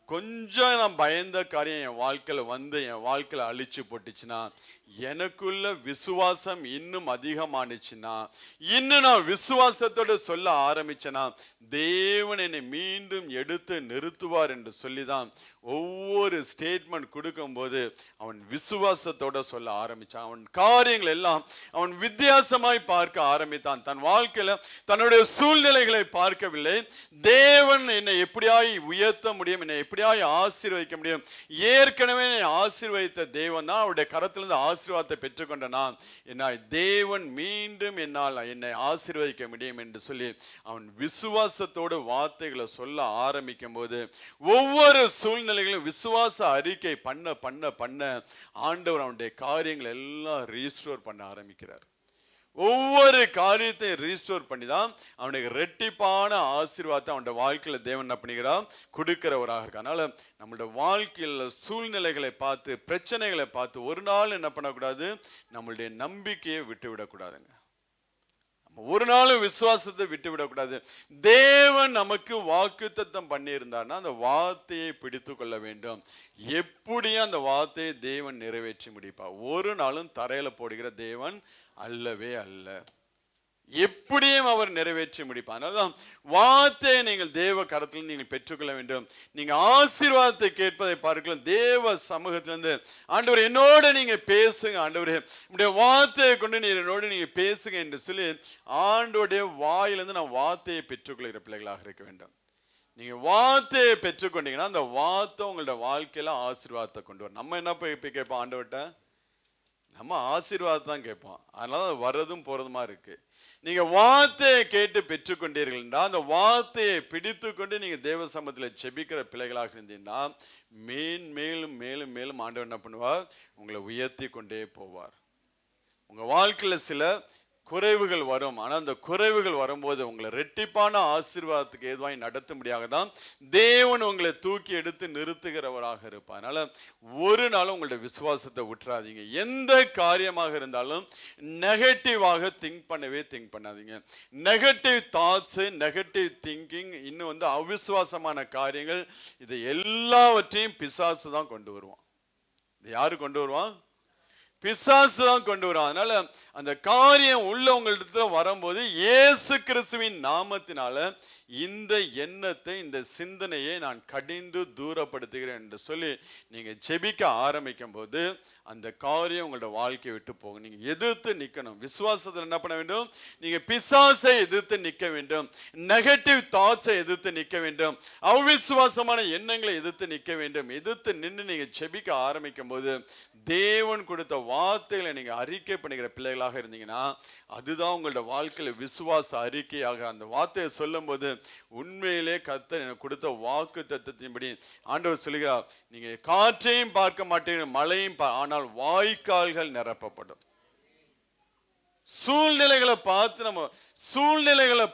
பயந்த காரியம் என் வாழ்க்கையில வந்து என் வாழ்க்கையில அழிச்சு போட்டுச்சுன்னா, எனக்குள்ள விசுவாசம் இன்னும் அதிகமானுச்சுன்னா, இன்னும் நான் விசுவாசத்தோட சொல்ல ஆரம்பிச்சேன்னா, தேவன் என்னை மீண்டும் எடுத்து நிறுத்துவார் என்று சொல்லிதான் ஒவ்வொரு ஸ்டேட்மெண்ட் கொடுக்கும் போது அவன் விசுவாசத்தோட சொல்ல ஆரம்பிச்சான். அவன் காரியங்கள் எல்லாம் அவன் வித்தியாசமாய் பார்க்க ஆரம்பித்தான். தன் வாழ்க்கையில தன்னுடைய சூழ்நிலைகளை பார்க்கவில்லை, தேவன் என்னை எப்படியாய் உயர்த்த முடியும், என்னை எப்படியாய் ஆசீர்வதிக்க முடியும், ஏற்கனவே என்னை ஆசீர்வதித்த தேவன் தான், அவருடைய கரத்திலிருந்து ஆசீர்வாதத்தை பெற்றுக்கொண்ட நான், என்ன தேவன் மீண்டும் என்னால் என்னை ஆசீர்வதிக்க முடியும் என்று சொல்லி அவன் விசுவாசத்தோடு வார்த்தைகளை சொல்ல ஆரம்பிக்கும் போது ஒவ்வொரு சூழ்நிலை விசுவாச அறிக்கை பண்ண பண்ண பண்ண ஆண்டவர் அவனுடைய காரியங்கள் எல்லாம் ரீஸ்டோர் பண்ண ஆரம்பிக்கிறார். ஒவ்வொரு காரியத்தையும் ரீஸ்டோர் பண்ணி தான் அவனுக்கு ரெட்டிப்பான ஆசீர்வாதத்தை அவனுடைய வாழ்க்கையில தேவன் என்ன பண்ணுகிறான், கொடுக்கிறவராக இருக்க. அதனால நம்மளுடைய வாழ்க்கையில சூழ்நிலைகளை பார்த்து, பிரச்சனைகளை பார்த்து ஒரு நாள் என்ன பண்ணக்கூடாது, நம்மளுடைய நம்பிக்கையை விட்டு விடக்கூடாதுங்க. ஒரு நாளும் விசுவாசத்தை விட்டு விடக்கூடாது. தேவன் நமக்கு வாக்குத்தத்தம் பண்ணி இருந்தார்னா அந்த வார்த்தையை பிடித்து கொள்ள வேண்டும். எப்படியும் அந்த வார்த்தையை தேவன் நிறைவேற்றி முடிப்பா. ஒரு நாளும் தரையில போடுகிற தேவன் அல்லவே அல்ல, எப்படியும் அவர் நிறைவேற்றி முடிப்பார். அதனால்தான் வார்த்தையை நீங்கள் தேவ கரத்தில் நீங்கள் பெற்றுக்கொள்ள வேண்டும். நீங்க ஆசீர்வாதத்தை கேட்பதை பார்க்கலாம், தேவ சமூகத்திலிருந்து ஆண்டவர் என்னோட நீங்க பேசுங்க, ஆண்டவரே உடைய வார்த்தையை கொண்டு நீர் என்னோட நீங்க பேசுங்க என்று சொல்லி ஆண்டோடைய வாயிலிருந்து நான் வார்த்தையை பெற்றுக்கொள்கிற பிள்ளைகளாக இருக்க வேண்டும். நீங்க வார்த்தையை பெற்றுக்கொண்டீங்கன்னா அந்த வார்த்தை உங்களோட வாழ்க்கையில ஆசீர்வாதத்தை கொண்டு வரும். நம்ம என்ன போய் கேட்போம் ஆண்டவர்கிட்ட, நம்ம ஆசீர்வாதம் தான் கேட்போம். அதனால வர்றதும் போறதுமா இருக்கு. நீங்க வார்த்தையை கேட்டு பெற்றுக்கொண்டீர்கள் என்றால் அந்த வார்த்தையை பிடித்து கொண்டு நீங்க தேவ சமூகத்தில் செபிக்கிற பிள்ளைகளாக இருந்தீங்கன்னா மேலும் மேலும் மேலும் ஆண்டவர் என்ன பண்ணுவார், உங்களை உயர்த்தி கொண்டே போவார். உங்க வாழ்க்கையில சில குறைவுகள் வரும், ஆனால் அந்த குறைவுகள் வரும்போது உங்களை ரெட்டிப்பான ஆசீர்வாதத்துக்கு ஏதுவாய் நடத்தும்படியாக தான் தேவன் உங்களை தூக்கி எடுத்து நிறுத்துகிறவராக இருப்பார். அதனால ஒரு நாளும் உங்களுடைய விசுவாசத்தை விட்டுறாதீங்க. எந்த காரியமாக இருந்தாலும் நெகட்டிவாக திங்க் பண்ணாதீங்க. நெகட்டிவ் தாட்ஸ், நெகட்டிவ் திங்கிங், இன்னும் அவிசுவாசமான காரியங்கள், இது எல்லாவற்றையும் பிசாசு தான் கொண்டு வருவான். இது யாரு கொண்டு வருவான்? பிசாசு தான் கொண்டு வரும். அதனால அந்த காரியம் உள்ள உங்களிடத்துல வரும்போது இயேசு கிறிஸ்துவின் நாமத்தினால இந்த எண்ணத்தை, இந்த சிந்தனையை நான் கடிந்து தூரப்படுத்துகிறேன் என்று சொல்லி நீங்க ஜெபிக்க ஆரம்பிக்கும் போது அந்த காரியம் உங்களோட வாழ்க்கையை விட்டு போகும். நீங்க எதிர்த்து நிக்கணும். விசுவாசத்தில் என்ன பண்ண வேண்டும், நீங்க பிசாசை எதிர்த்து நிக்க வேண்டும், நெகட்டிவ் தாட்ஸை எதிர்த்து நிக்க வேண்டும், அவிசுவாசமான எண்ணங்களை எதிர்த்து நிக்க வேண்டும். எதிர்த்து நின்று நீங்க ஜெபிக்க ஆரம்பிக்கும் போது தேவன் கொடுத்த வார்த்தைகளை நீங்க அறிக்கை பண்ணுகிற பிள்ளைகளாக இருந்தீங்கன்னா அதுதான் உங்களோட வாழ்க்கையில விசுவாச அறிக்கையாக. அந்த வார்த்தையை சொல்லும் போது உண்மையிலே கர்த்தர் எனக்கு கொடுத்த வாக்கு தத்தத்தின்படி ஆண்டவர் சொல்லுகிறார், நீங்க காற்றையும் பார்க்க மாட்டீங்க, மழையும், ஆனால் வாய்க்கால்கள் நிரப்பப்படும். சூழ்நிலைகளை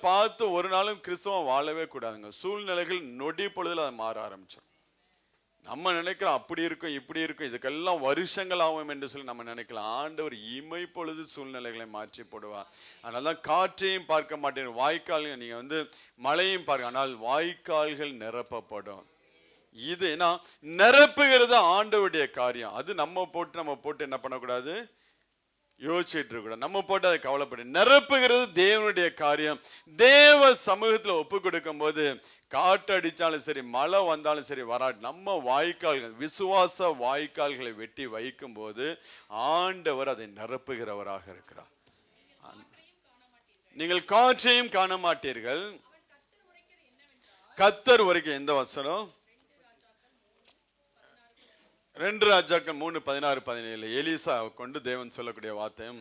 பார்த்து ஒரு நாளும் கிறிஸ்தவம் வாழவே கூடாதுங்க. சூழ்நிலைகள் நொடி பொழுதுல அதை மாற ஆரம்பிச்சோம். நம்ம நினைக்கிறோம் அப்படி இருக்கும் இப்படி இருக்கும், இதுக்கெல்லாம் வருஷங்கள் ஆகும் என்று சொல்லி நம்ம நினைக்கலாம். ஆண்டவர் இமை பொழுது சூழ்நிலைகளை மாற்றி போடுவார். அதனால காற்றையும் பார்க்க மாட்டேன், வாய்க்கால்கள், நீங்க மழையும் பார்க்க, ஆனால் வாய்க்கால்கள் நிரப்பப்படும். இது என்ன நிரப்புகிறது ஆண்டவருடைய காரியம். அது நம்ம போட்டு என்ன பண்ணக்கூடாது, யோசிச்சுட்டு இருக்க. நம்ம போட்டு அதை கவலைப்படு. நிரப்புகிறது தேவனுடைய காரியம். தேவ சமூகத்துல ஒப்பு கொடுக்கும் போது காற்று அடிச்சாலும் சரி, மழை வந்தாலும் சரி வராது, நம்ம வாய்க்கால்கள், விசுவாச வாய்க்கால்களை வெட்டி வைக்கும் போது ஆண்டவர் அதை நிரப்புகிறவராக இருக்கிறார். நீங்கள் காற்றையும் காண மாட்டீர்கள். கர்த்தர் வரைக்கும் எந்த வசனம்? 2 ராஜாக்கள் 3:16-17 எலிசா கொண்டு தேவன் சொல்லக்கூடிய வார்த்தையும்,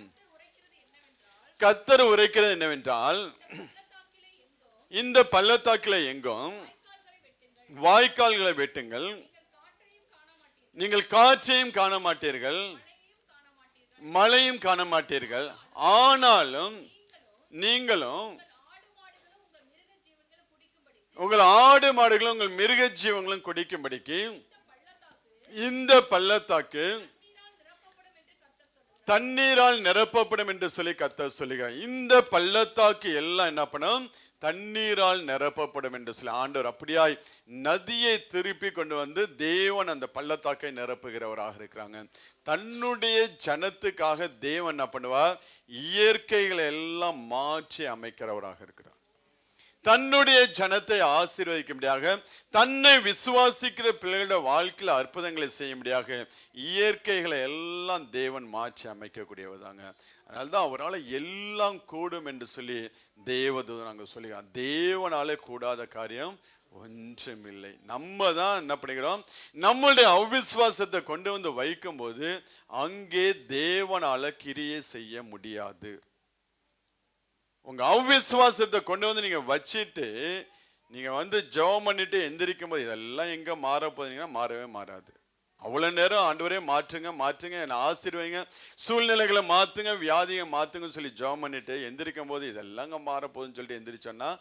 கர்த்தர் உரைக்கிறது என்னவென்றால், இந்த பள்ளத்தாக்கிலே எங்கும் வாய்க்கால்களை வெட்டுங்கள், நீங்கள் காற்றையும் காண மாட்டீர்கள், மழையும் காண மாட்டீர்கள், ஆனாலும் நீங்களும் உங்கள் ஆடு மாடுகளும் உங்கள் மிருக ஜீவங்களும் குடிக்கும்படிக்கு இந்த பள்ளத்தாக்கு தண்ணீரால் நிரப்பப்படும் என்று சொல்லி கர்த்தர் சொல்லுகிறார். இந்த பள்ளத்தாக்கு எல்லாம் என்ன பண்ணும்? தண்ணீரால் நிரப்பப்படும் என்று சொல்லி ஆண்டவர் அப்படியாய் நதியை திருப்பி கொண்டு வந்து தேவன் அந்த பள்ளத்தாக்கை நிரப்புகிறவராக இருக்கிறாங்க. தன்னுடைய ஜனத்துக்காக தேவன் என்ன பண்ணுவார்? இயற்கைகளை எல்லாம் மாற்றி அமைக்கிறவராக இருக்கிறார். தன்னுடைய ஜனத்தை ஆசீர்வதிக்கும்படியாக, தன்னை விசுவாசிக்கிற பிள்ளைகளோட வாழ்க்கையில் அற்புதங்களை செய்யும்படியாக இயற்கைகளை எல்லாம் தேவன் மாற்றி அமைக்கக்கூடியவதாங்க. அதனால்தான் அவரால் எல்லாம் கூடும் என்று சொல்லி தேவதூதன் நாங்கள் சொல்லுகிறோம். தேவனாலே கூடாத காரியம் ஒன்றுமில்லை. நம்ம தான் என்ன பண்ணுகிறோம்? நம்மளுடைய அவிசுவாசத்தை கொண்டு வந்து வைக்கும் போது அங்கே தேவனால கிரியை செய்ய முடியாது. உங்க அவிசுவாசத்தை கொண்டு வந்து நீங்க வச்சிட்டு நீங்க வந்து ஜெபம் பண்ணிட்டு எந்திரிக்கும் போது இதெல்லாம் எங்க மாற போதீங்கன்னா மாறவே மாறாது. அவ்வளவு நேரம் ஆண்டவரே மாற்றுங்க மாற்றுங்க, என்னை ஆசீர்வதிங்க, சூழ்நிலைகளை மாத்துங்க, வியாதியை மாத்துங்கன்னு சொல்லி ஜெபம் பண்ணிட்டு எந்திரிக்கும் போது இதெல்லாம் மாற போகுதுன்னு சொல்லிட்டு எந்திரிச்சோன்னா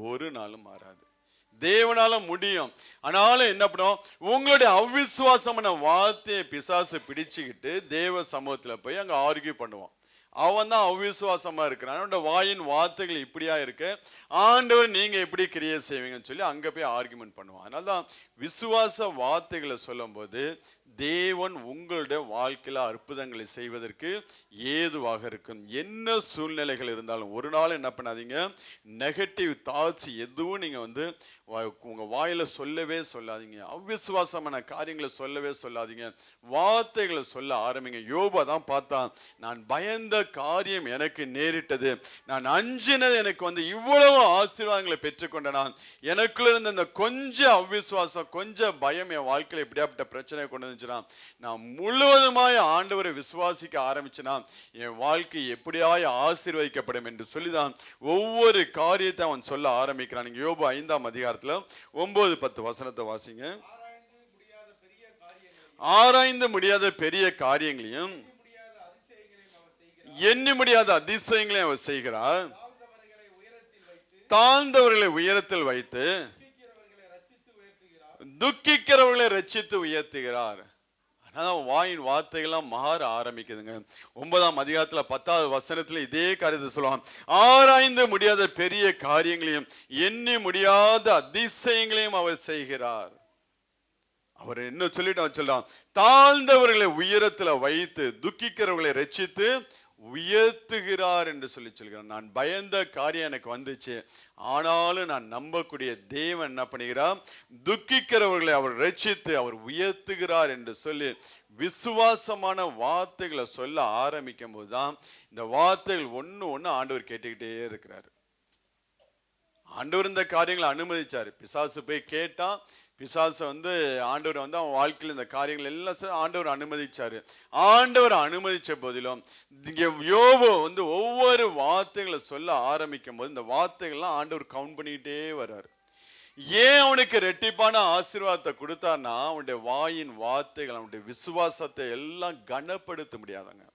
ஒரு நாளும் மாறாது. தேவனால முடியும். ஆனாலும் என்ன பண்ணும்? உங்களுடைய அவிசுவாசமான வார்த்தையை பிசாசு பிடிச்சுக்கிட்டு தேவ சமூகத்துல போய் அங்க ஆர்கியூ பண்ணுவான். அவன் தான் அவிசுவாசமா இருக்கிறான். அவனோட வாயின் வார்த்தைகள் இப்படியா இருக்கு, ஆண்டவர் நீங்க எப்படி கிரியை செய்வீங்கன்னு சொல்லி அங்க போய் ஆர்குமெண்ட் பண்ணுவான். அதனால்தான் விசுவாச வார்த்தைகளை சொல்லும் போது தேவன் உங்களுடைய வாழ்க்கையில அற்புதங்களை செய்வதற்கு ஏதுவாக இருக்கும். என்ன சூழ்நிலைகள் இருந்தாலும் ஒரு நாள் என்ன பண்ணாதீங்க, நெகட்டிவ் தாட்ஸ் எதுவும் நீங்க வந்து உங்க வாயில சொல்லவே சொல்லாதீங்க. அவிசுவாசமான காரியங்களை சொல்லவே சொல்லாதீங்க. வார்த்தைகளை சொல்ல ஆரம்பிங்க. யோபு தான் பார்த்தான், நான் பயந்த காரியம் எனக்கு நேரிட்டது, நான் அஞ்சினது எனக்கு வந்து இவ்வளவு ஆசீர்வாதங்களை பெற்றுக்கொண்ட நான், எனக்குள்ள இருந்த அந்த கொஞ்சம் அவிசுவாசம் கொஞ்சம் பயம் என் வாழ்க்கையில எப்படியாப்பட்ட பிரச்சனை கொண்டு வந்துச்சுன்னா, நான் முழுவதுமாய் ஆண்டவரை விசுவாசிக்க ஆரம்பிச்சேன்னா என் வாழ்க்கை எப்படியாய் ஆசீர்வதிக்கப்படும் என்று சொல்லிதான் ஒவ்வொரு காரியத்தை அவன் சொல்ல ஆரம்பிக்கிறான். நீங்க யோபு 5ஆம் அதிகாரத்துல 9-10 வசனத்தை வாசிங்க. ஆராய்ந்து முடியாத பெரிய காரியங்களையும் எண்ணி முடியாத அதிசயங்களையும் அவர் செய்கிறார். தாழ்ந்தவர்களை உயரத்தில் வைத்து துக்கிக்கிறவர்களை ரட்சித்து உயர்த்துகிறார். வாயின் வார்த்தைகள்லாம் மாற ஆரம்பிக்குதுங்க. 9ஆம் அதிகாரத்துல 10வது வசனத்துல இதே காரியத்தை சொல்லுவான். ஆராய்ந்து முடியாத பெரிய காரியங்களையும் எண்ணி முடியாத அதிசயங்களையும் அவர் செய்கிறார். அவர் என்ன சொல்லிட்டு சொல்றான்? தாழ்ந்தவர்களை உயரத்துல வைத்து துக்கிக்கிறவர்களை ரட்சித்து உயர்த்துகிறார் என்று சொல்லி சொல்கிறார். நான் பயந்த காரியம் எனக்கு வந்துச்சு, ஆனாலும் நான் நம்பக்கூடிய தேவன் என்ன பண்ணுகிறார்? துக்கிக்கிறவர்களை அவர் ரட்சித்து அவர் உயர்த்துகிறார் என்று சொல்லி விசுவாசமான வார்த்தைகளை சொல்ல ஆரம்பிக்கும் போதுதான் இந்த வார்த்தைகள் ஒண்ணு ஆண்டவர் கேட்டுக்கிட்டே இருக்கிறார். ஆண்டவர் இந்த காரியங்களை அனுமதிச்சாரு. பிசாசு போய் கேட்டான். பிசாசு வந்து ஆண்டவர் வந்து அவன் வாழ்க்கையில் இந்த காரியங்கள் எல்லாம் ஆண்டவர் அனுமதிச்சாரு. ஆண்டவர் அனுமதிச்ச போதிலும் யோபு வந்து ஒவ்வொரு வார்த்தைகளை சொல்ல ஆரம்பிக்கும் போது இந்த வார்த்தைகள்லாம் ஆண்டவர் கவுண்ட் பண்ணிக்கிட்டே வர்றாரு. ஏன் அவனுக்கு ரெட்டிப்பான ஆசீர்வாதத்தை கொடுத்தார்னா அவனுடைய வாயின் வார்த்தைகள் அவனுடைய விசுவாசத்தை எல்லாம் கனப்படுத்த முடியாதாங்க.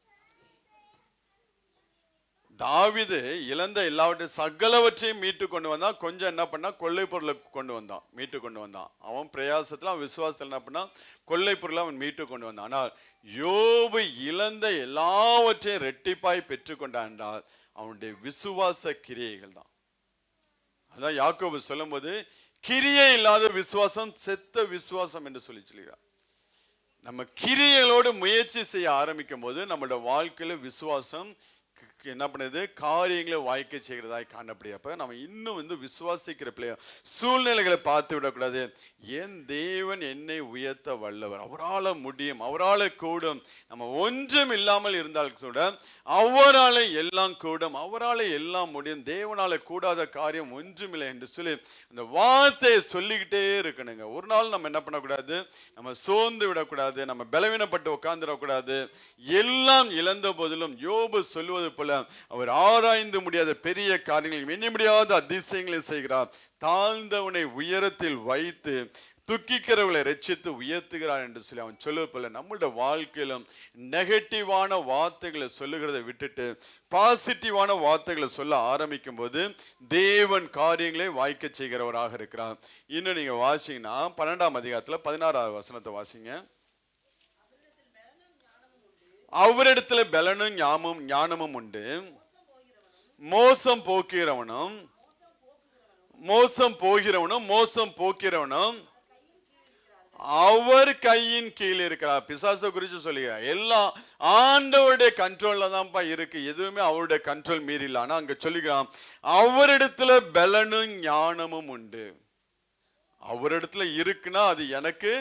தாவீது இழந்த எல்லாவற்றையும் சகலவற்றையும் மீட்டு கொண்டு வந்தான். கொஞ்சம் என்ன பண்ணா கொள்ளை பொருளை கொண்டு வந்தான், மீட்டு கொண்டு வந்தான். அவன் பிரயாசத்துல அவன் விசுவாசத்துல என்ன பண்ணா கொள்ளை பொருளை அவன் மீட்டு கொண்டு வந்தான். ஆனால் யோபு இழந்த எல்லாவற்றையும் ரெட்டிப்பாய் பெற்றுக்கொண்டான் என்றால் அவனுடைய விசுவாச கிரியைகள் தான். அதான் யாக்கோபு சொல்லும் போது கிரியை இல்லாத விசுவாசம் செத்த விசுவாசம் என்று சொல்லி சொல்கிறார். நம்ம கிரியைகளோடு முயற்சி செய்ய ஆரம்பிக்கும் போது நம்மளோட வாழ்க்கையில விசுவாசம் என்ன பண்ணுது? காரியங்களை வாய்க்க செய்கிறதாய் காணப்படியப்ப நம்ம இன்னும் வந்து விசுவாசிக்கிற பிள்ளைய சூழ்நிலைகளை பார்த்து விடக்கூடாது. என் தேவன் என்னை உயர்த்த வல்லவர், அவரால் முடியும், அவரால் கூடும். நம்ம ஒன்றும் இல்லாமல் இருந்தால் கூட அவரால் எல்லாம் கூடும், அவரால் எல்லாம் முடியும், தேவனால கூடாத காரியம் ஒன்றுமில்லை என்று சொல்லி அந்த வார்த்தையை சொல்லிக்கிட்டே இருக்கணுங்க. ஒரு நாள் நம்ம என்ன பண்ணக்கூடாது? நம்ம சோர்ந்து விடக்கூடாது, நம்ம பலவீனப்பட்டு உட்கார்ந்துடக்கூடாது. எல்லாம் இழந்த போதிலும் யோபு சொல்லுவது போல அவர் ஆராய்ந்து முடியாத பெரிய காரியங்களையும் எண்ணி முடியாத அதிசயங்களையும் செய்கிறார். தாழ்ந்தவனை உயரத்தில் வைத்து துக்கிக்கிறவர்களை ரட்சித்து உயர்த்துகிறார் என்று சொல்லி அவன் சொல்லுவது போல நம்மளுடைய வாழ்க்கையிலும் நெகட்டிவான வார்த்தைகளை சொல்லுகிறதை விட்டுட்டு பாசிட்டிவான வார்த்தைகளை சொல்ல ஆரம்பிக்கும் போது தேவன் காரியங்களை வாய்க்க செய்கிறவராக இருக்கிறார். இன்னும் நீங்க வாசிங்கன்னா 12ஆம் அதிகாரத்துல 16வது வசனத்தை வாசிங்க. அவரிடத்துல பலனும் ஞானமும் உண்டு, மோசம் போக்கிறவனும் அவர் கையின் கீழ் இருக்கிறார். பிசாசை குறித்து சொல்லுகிறார். எல்லாம் ஆண்டவருடைய கண்ட்ரோல்ல தான்ப்பா இருக்கு, எதுவுமே அவருடைய கண்ட்ரோல் மீறல. ஆனா அங்க சொல்லுகிறான் அவரிடத்துல பலனும் ஞானமும் உண்டு. அவரிடத்துல இருக்குன்னா அது எனக்கு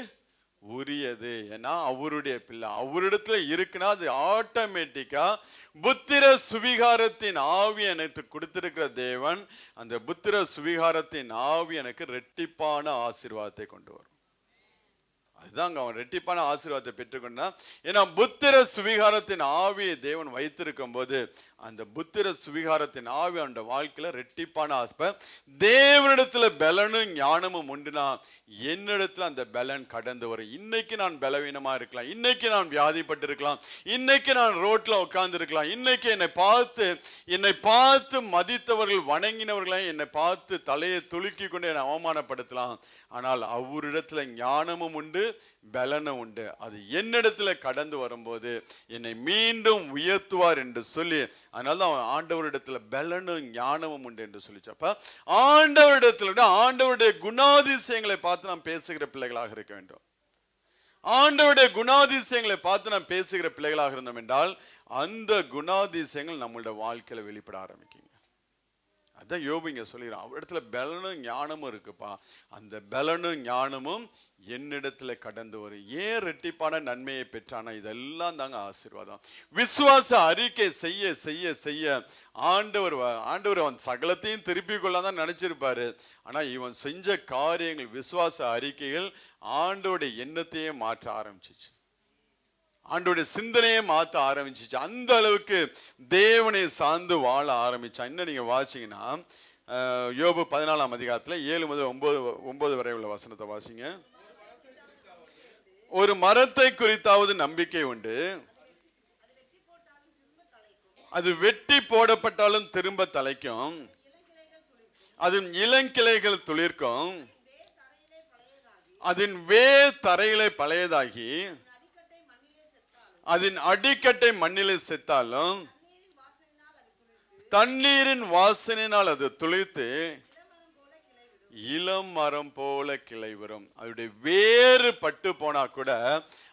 உரியது, ஏன்னா அவருடைய பிள்ளை. அவரிடத்துல இருக்குன்னா அது ஆட்டோமேட்டிக்கா புத்திர சுவிகாரத்தின் ஆவி எனக்கு கொடுத்திருக்கிற தேவன் அந்த புத்திர சுவிகாரத்தின் ஆவி எனக்கு ரெட்டிப்பான ஆசீர்வாதத்தை கொண்டு வரும். அதுதான் அவன் ரெட்டிப்பான ஆசீர்வாதத்தை பெற்றுக்கொண்டா. ஏன்னா புத்திர சுவிகாரத்தின் ஆவியை தேவன் வைத்திருக்கும் போது அந்த புத்திர சுவிகாரத்தின் ஆவி அவன் வாழ்க்கையில ரெட்டிப்பான ஆசை. தேவனிடத்துல பலனும் ஞானமும் உண்டுனா என்னிடத்துல அந்த பலன் கடந்து வரும். இன்னைக்கு நான் பலவீனமா இருக்கலாம், இன்னைக்கு நான் வியாதிப்பட்டு இருக்கலாம், இன்னைக்கு நான் ரோட்ல உட்கார்ந்து இருக்கலாம், இன்னைக்கு என்னை பார்த்து மதித்தவர்கள் வணங்கினவர்களை என்னை பார்த்து தலையை துலுக்கி கொண்டு என்னை அவமானப்படுத்தலாம். ஆனால் அவரிடத்துல ஞானமும் உண்டு, பலனும் உண்டு. அது என்னிடத்துல கடந்து வரும்போது என்னை மீண்டும் உயர்த்துவார் என்று சொல்லி, அதனால அவன் ஆண்டவரிடத்துல பலனும் ஞானமும் உண்டு என்று சொல்லிச்சப்ப ஆண்டவரிடத்துல ஆண்டவருடைய குணாதிசயங்களை பார்த்து நாம் பேசுகிற பிள்ளைகளாக இருக்க வேண்டும். ஆண்டவருடைய குணாதிசயங்களை பார்த்து நாம் பேசுகிற பிள்ளைகளாக இருந்தோம் என்றால் அந்த குணாதிசயங்கள் நம்மளுடைய வாழ்க்கையில வெளிப்பட ஆரம்பிக்குங்க. அதான் யோபு இங்க சொல்லிடுறான், அவரிடத்துல பலனும் ஞானமும் இருக்குப்பா, அந்த பலனும் ஞானமும் என்னிடத்துல கடந்து வரும். ஏன் ரெட்டிப்பான நன்மையை பெற்றானா? இதெல்லாம் தாங்க ஆசீர்வாதம். விசுவாச அறிக்கை செய்ய செய்ய செய்ய ஆண்டவர் அவன் சகலத்தையும் திருப்பி கொள்ளதான் நினைச்சிருப்பாரு. ஆனா இவன் செஞ்ச காரியங்கள், விசுவாச அறிக்கைகள் ஆண்டோடைய எண்ணத்தையே மாற்ற ஆரம்பிச்சிச்சு, ஆண்டோடைய சிந்தனையை மாற்ற ஆரம்பிச்சிச்சு. அந்த அளவுக்கு தேவனை சார்ந்து வாழ ஆரம்பிச்சான். இன்னும் நீங்க வாசிங்கன்னா யோபு 14ஆம் அதிகாரத்துல 7 முதல் 9 வரை உள்ள வசனத்தை வாசிங்க. ஒரு மரத்தை குறித்தாவது நம்பிக்கை உண்டு, அது வெட்டி போடப்பட்டாலும் திரும்ப தலைக்கும், அதன் இளங்கிளைகள் துளிர்க்கும், அதன் வேர் தரையிலே பழையதாகி அதன் அடிக்கட்டை மண்ணிலே செத்தாலும் தண்ணீரின் வாசனையினால் அது துளிர்த்து இளம் மரம் போல கிளை வரும். அதோடைய வேறு பட்டு போனா கூட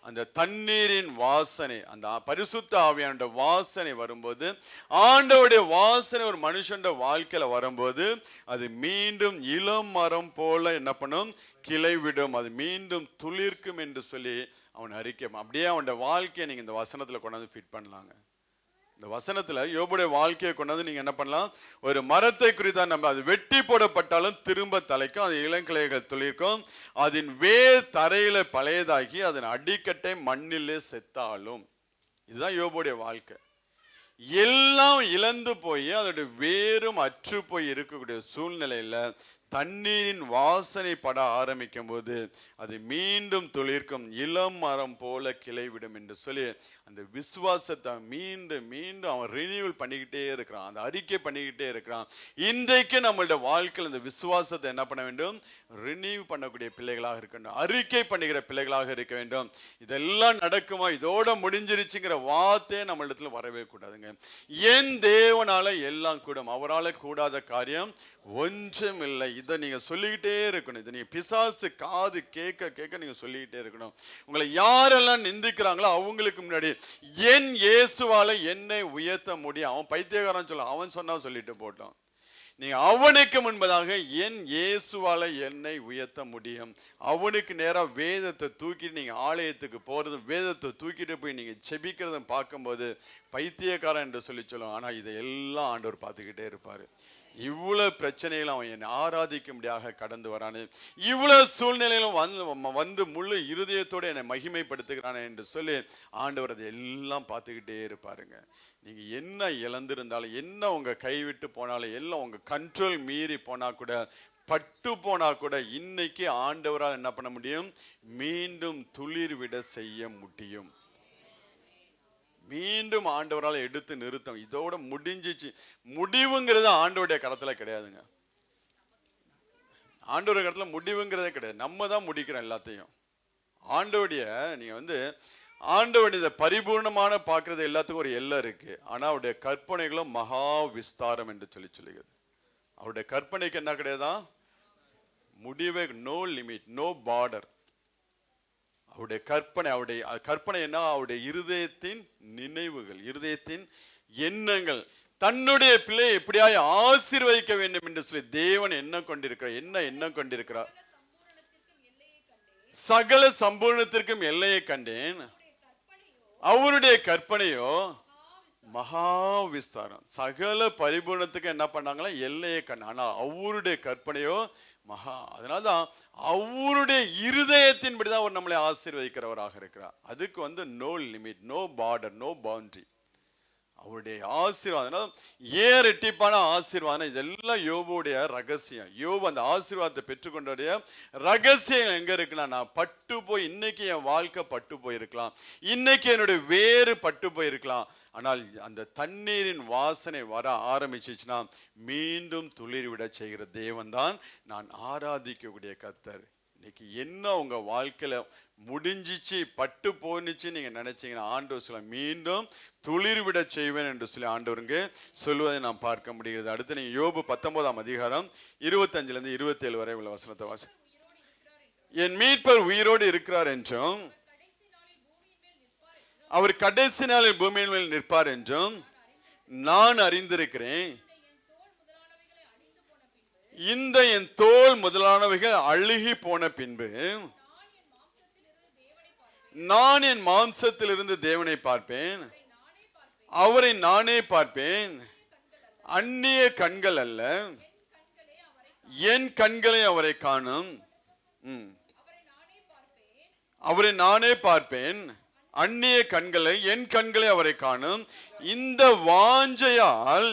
அந்த தண்ணீரின் வாசனை, அந்த பரிசுத்த ஆவியான வாசனை வரும்போது, ஆண்டவருடைய வாசனை ஒரு மனுஷன் வாழ்க்கையில வரும்போது அது மீண்டும் இளம் மரம் போல என்ன பண்ணும், கிளை விடும், அது மீண்டும் துளிர்க்கும் என்று சொல்லி அவன் அறிக்கை. அப்படியே அவனுடைய வாழ்க்கையை நீங்க இந்த வசனத்துல கொண்டாந்து ஃபிட் பண்ணலாங்க. இந்த வசனத்துல யோபுடைய வாழ்க்கையை கொண்டாந்து நீங்க என்ன பண்ணலாம், ஒரு மரத்தை குறித்தா நம்ம அது வெட்டி போடப்பட்டாலும் திரும்ப தலைக்கும், அது இளங்கிளைகள் துளிர்க்கும், அதன் வேர் தரையில பழையதாகி அதன் அடிக்கட்டை மண்ணிலே செத்தாலும். இதுதான் யோபுடைய வாழ்க்கை. எல்லாம் இழந்து போய் அதோட வேரும் அற்று போய் இருக்கக்கூடிய சூழ்நிலையில தண்ணீரின் வாசனை பட ஆரம்பிக்கும் போது அது மீண்டும் துளிர்க்கும், இளம் மரம் போல கிளைவிடும் என்று சொல்லி அந்த விசுவாசத்தை மீண்டும் மீண்டும் அவன் ரினியூவல் பண்ணிக்கிட்டே இருக்கிறான், அந்த அறிக்கை பண்ணிக்கிட்டே இருக்கிறான். இன்றைக்கு நம்மளுடைய வாழ்க்கையில் இந்த விசுவாசத்தை என்ன பண்ண வேண்டும், ரினியூவ் பண்ணக்கூடிய பிள்ளைகளாக இருக்க வேண்டும், அறிக்கை பண்ணுகிற பிள்ளைகளாக இருக்க வேண்டும். இதெல்லாம் நடக்குமா, இதோட முடிஞ்சிருச்சுங்கிற வார்த்தையே நம்ம இடத்துல வரவே கூடாதுங்க. என் தேவனால எல்லாம் கூடும், அவரால் கூடாத காரியம் ஒன்றும் இல்லை. இதை நீங்க சொல்லிக்கிட்டே இருக்கணும். இதை நீங்க பிசாசு காது கேட்க கேட்க நீங்க சொல்லிக்கிட்டே இருக்கணும். உங்களை யாரெல்லாம் நிந்திக்கிறாங்களோ அவங்களுக்கு முன்னாடி என் இயேசுவால என்னை உயர்த்த முடியும். அவன் பைத்தியக்காரன் சொல்ல, அவன் சொன்னா சொல்லிட்டு போட்டான். நீங்க அவனுக்கு முன்பதாக என் இயேசுவால என்னை உயர்த்த முடியும். அவனுக்கு நேரா வேதத்தை தூக்கிட்டு நீங்க ஆலயத்துக்கு போறதும் வேதத்தை தூக்கிட்டு போய் நீங்க செபிக்கிறதும் பார்க்கும்போது பைத்தியக்காரன் என்று சொல்லி சொல்லுவோம். ஆனா இதையெல்லாம் ஆண்டவர் பார்த்துக்கிட்டே இருப்பாரு. இவ்வளவு பிரச்சனைகளும் அவன் என்னை ஆராதிக்கும்படியாக கடந்து வரானு, இவ்வளவு சூழ்நிலையிலும் வந்து முழு இருதயத்தோடு என்னை மகிமைப்படுத்துகிறானே என்று சொல்லி ஆண்டவர் அதை எல்லாம் பார்த்துக்கிட்டே இருப்பாருங்க. நீங்க என்ன இழந்திருந்தாலும், என்ன உங்க கைவிட்டு போனாலும், எல்லாம் உங்க கண்ட்ரோல் மீறி போனா கூட பட்டு போனா கூட இன்னைக்கு ஆண்டவரால் என்ன பண்ண முடியும்? மீண்டும் துளிர் விட செய்ய முடியும். மீண்டும் ஆண்டவரால் எடுத்து நிறுத்தம். இதோட முடிஞ்சிச்சு. முடிவுங்கிறது ஆண்டவருடைய கரத்துல கிடையாதுங்க. ஆண்டவருடைய கரத்துல முடிவுங்கிறதே கிடையாது. நம்ம தான் முடிக்கிறோம் எல்லாத்தையும். ஆண்டவருடைய நீங்க ஆண்டவருடைய பரிபூர்ணமான பார்க்கறது எல்லாத்துக்கும் ஒரு எல்லை இருக்கு. ஆனா அவருடைய கற்பனைகளும் மகா விஸ்தாரம் என்று சொல்லுகிறது. அவருடைய கற்பனைக்கு என்ன கிடையாதா? முடிவே, நோ லிமிட், நோ பார்டர். அவருடைய கற்பனை என்ன? அவருடைய இருதயத்தின் நினைவுகள், இருதயத்தின் எண்ணங்கள். தன்னுடைய பிள்ளை எப்படியாய் ஆசீர்வதிக்க வேண்டும் என்று சொல்லி தேவன் எண்ணம் கொண்டிருக்கிறார். சகல சம்பூர்ணத்திற்கும் எல்லையை கண்டேன். அவருடைய கற்பனையோ மகா விஸ்தாரம். சகல பரிபூர்ணத்துக்கு என்ன பண்ணாங்களா? எல்லையை கண்ட. ஆனா அவருடைய கற்பனையோ மகா. அதனால்தான் அவருடைய இருதயத்தின்படிதான் அவர் நம்மளை ஆசீர்வதிக்கிறவராக இருக்கிறார். அதுக்கு no limit, no border, no boundary. அவருடைய ஆசீர்வாதம் ஏரெட்டிப்பான ஆசீர்வாதம். இதெல்லாம் யோபுடைய ரகசியம். யோபு அந்த ஆசீர்வாதத்தை பெற்றுக்கொண்டோடைய ரகசியம் எங்க இருக்குன்னா, நான் பட்டு போய், இன்னைக்கு என் வாழ்க்கை பட்டு போயிருக்கலாம், இன்னைக்கு என்னுடைய வேறு பட்டு போயிருக்கலாம், ஆனால் அந்த தண்ணீரின் வாசனை வர ஆரம்பிச்சிச்சுன்னா மீண்டும் துளிர் விட செய்கிற தேவன் தான் நான் ஆராதிக்கக்கூடிய கர்த்தர். இன்னைக்கு என்ன உங்க வாழ்க்கையில முடிஞ்சிச்சு, பட்டு போனிச்சு நீங்க நினைச்சீங்கன்னா ஆண்டவர் சொல்ல மீண்டும் துளிர் விட செய்வேன் என்று சொல்லி ஆண்டவருங்க சொல்லுவதை நாம் பார்க்க முடிகிறது. அடுத்து நீங்க யோபு 19ஆம் அதிகாரம் 25ல இருந்து 27 வரை உள்ள வசனத்தை வாசி. என் மீட்பர் உயிரோடு இருக்கிறார் என்றும் அவர் கடைசி நாளில் பூமியின் மேல் நிற்பார் என்றும் நான் அறிந்திருக்கிறேன். இந்த என் தோல் முதலானவைகள் அழுகி போன பின்பு நான் என் மாம்சத்திலிருந்து தேவனை பார்ப்பேன், அவரை நானே பார்ப்பேன். அந்நிய கண்கள் அல்ல, என் கண்களை அவரை காணும். அவரை நானே பார்ப்பேன், அந்நிய கண்களை, என் கண்களை அவரை காணும். இந்த வாஞ்சையால்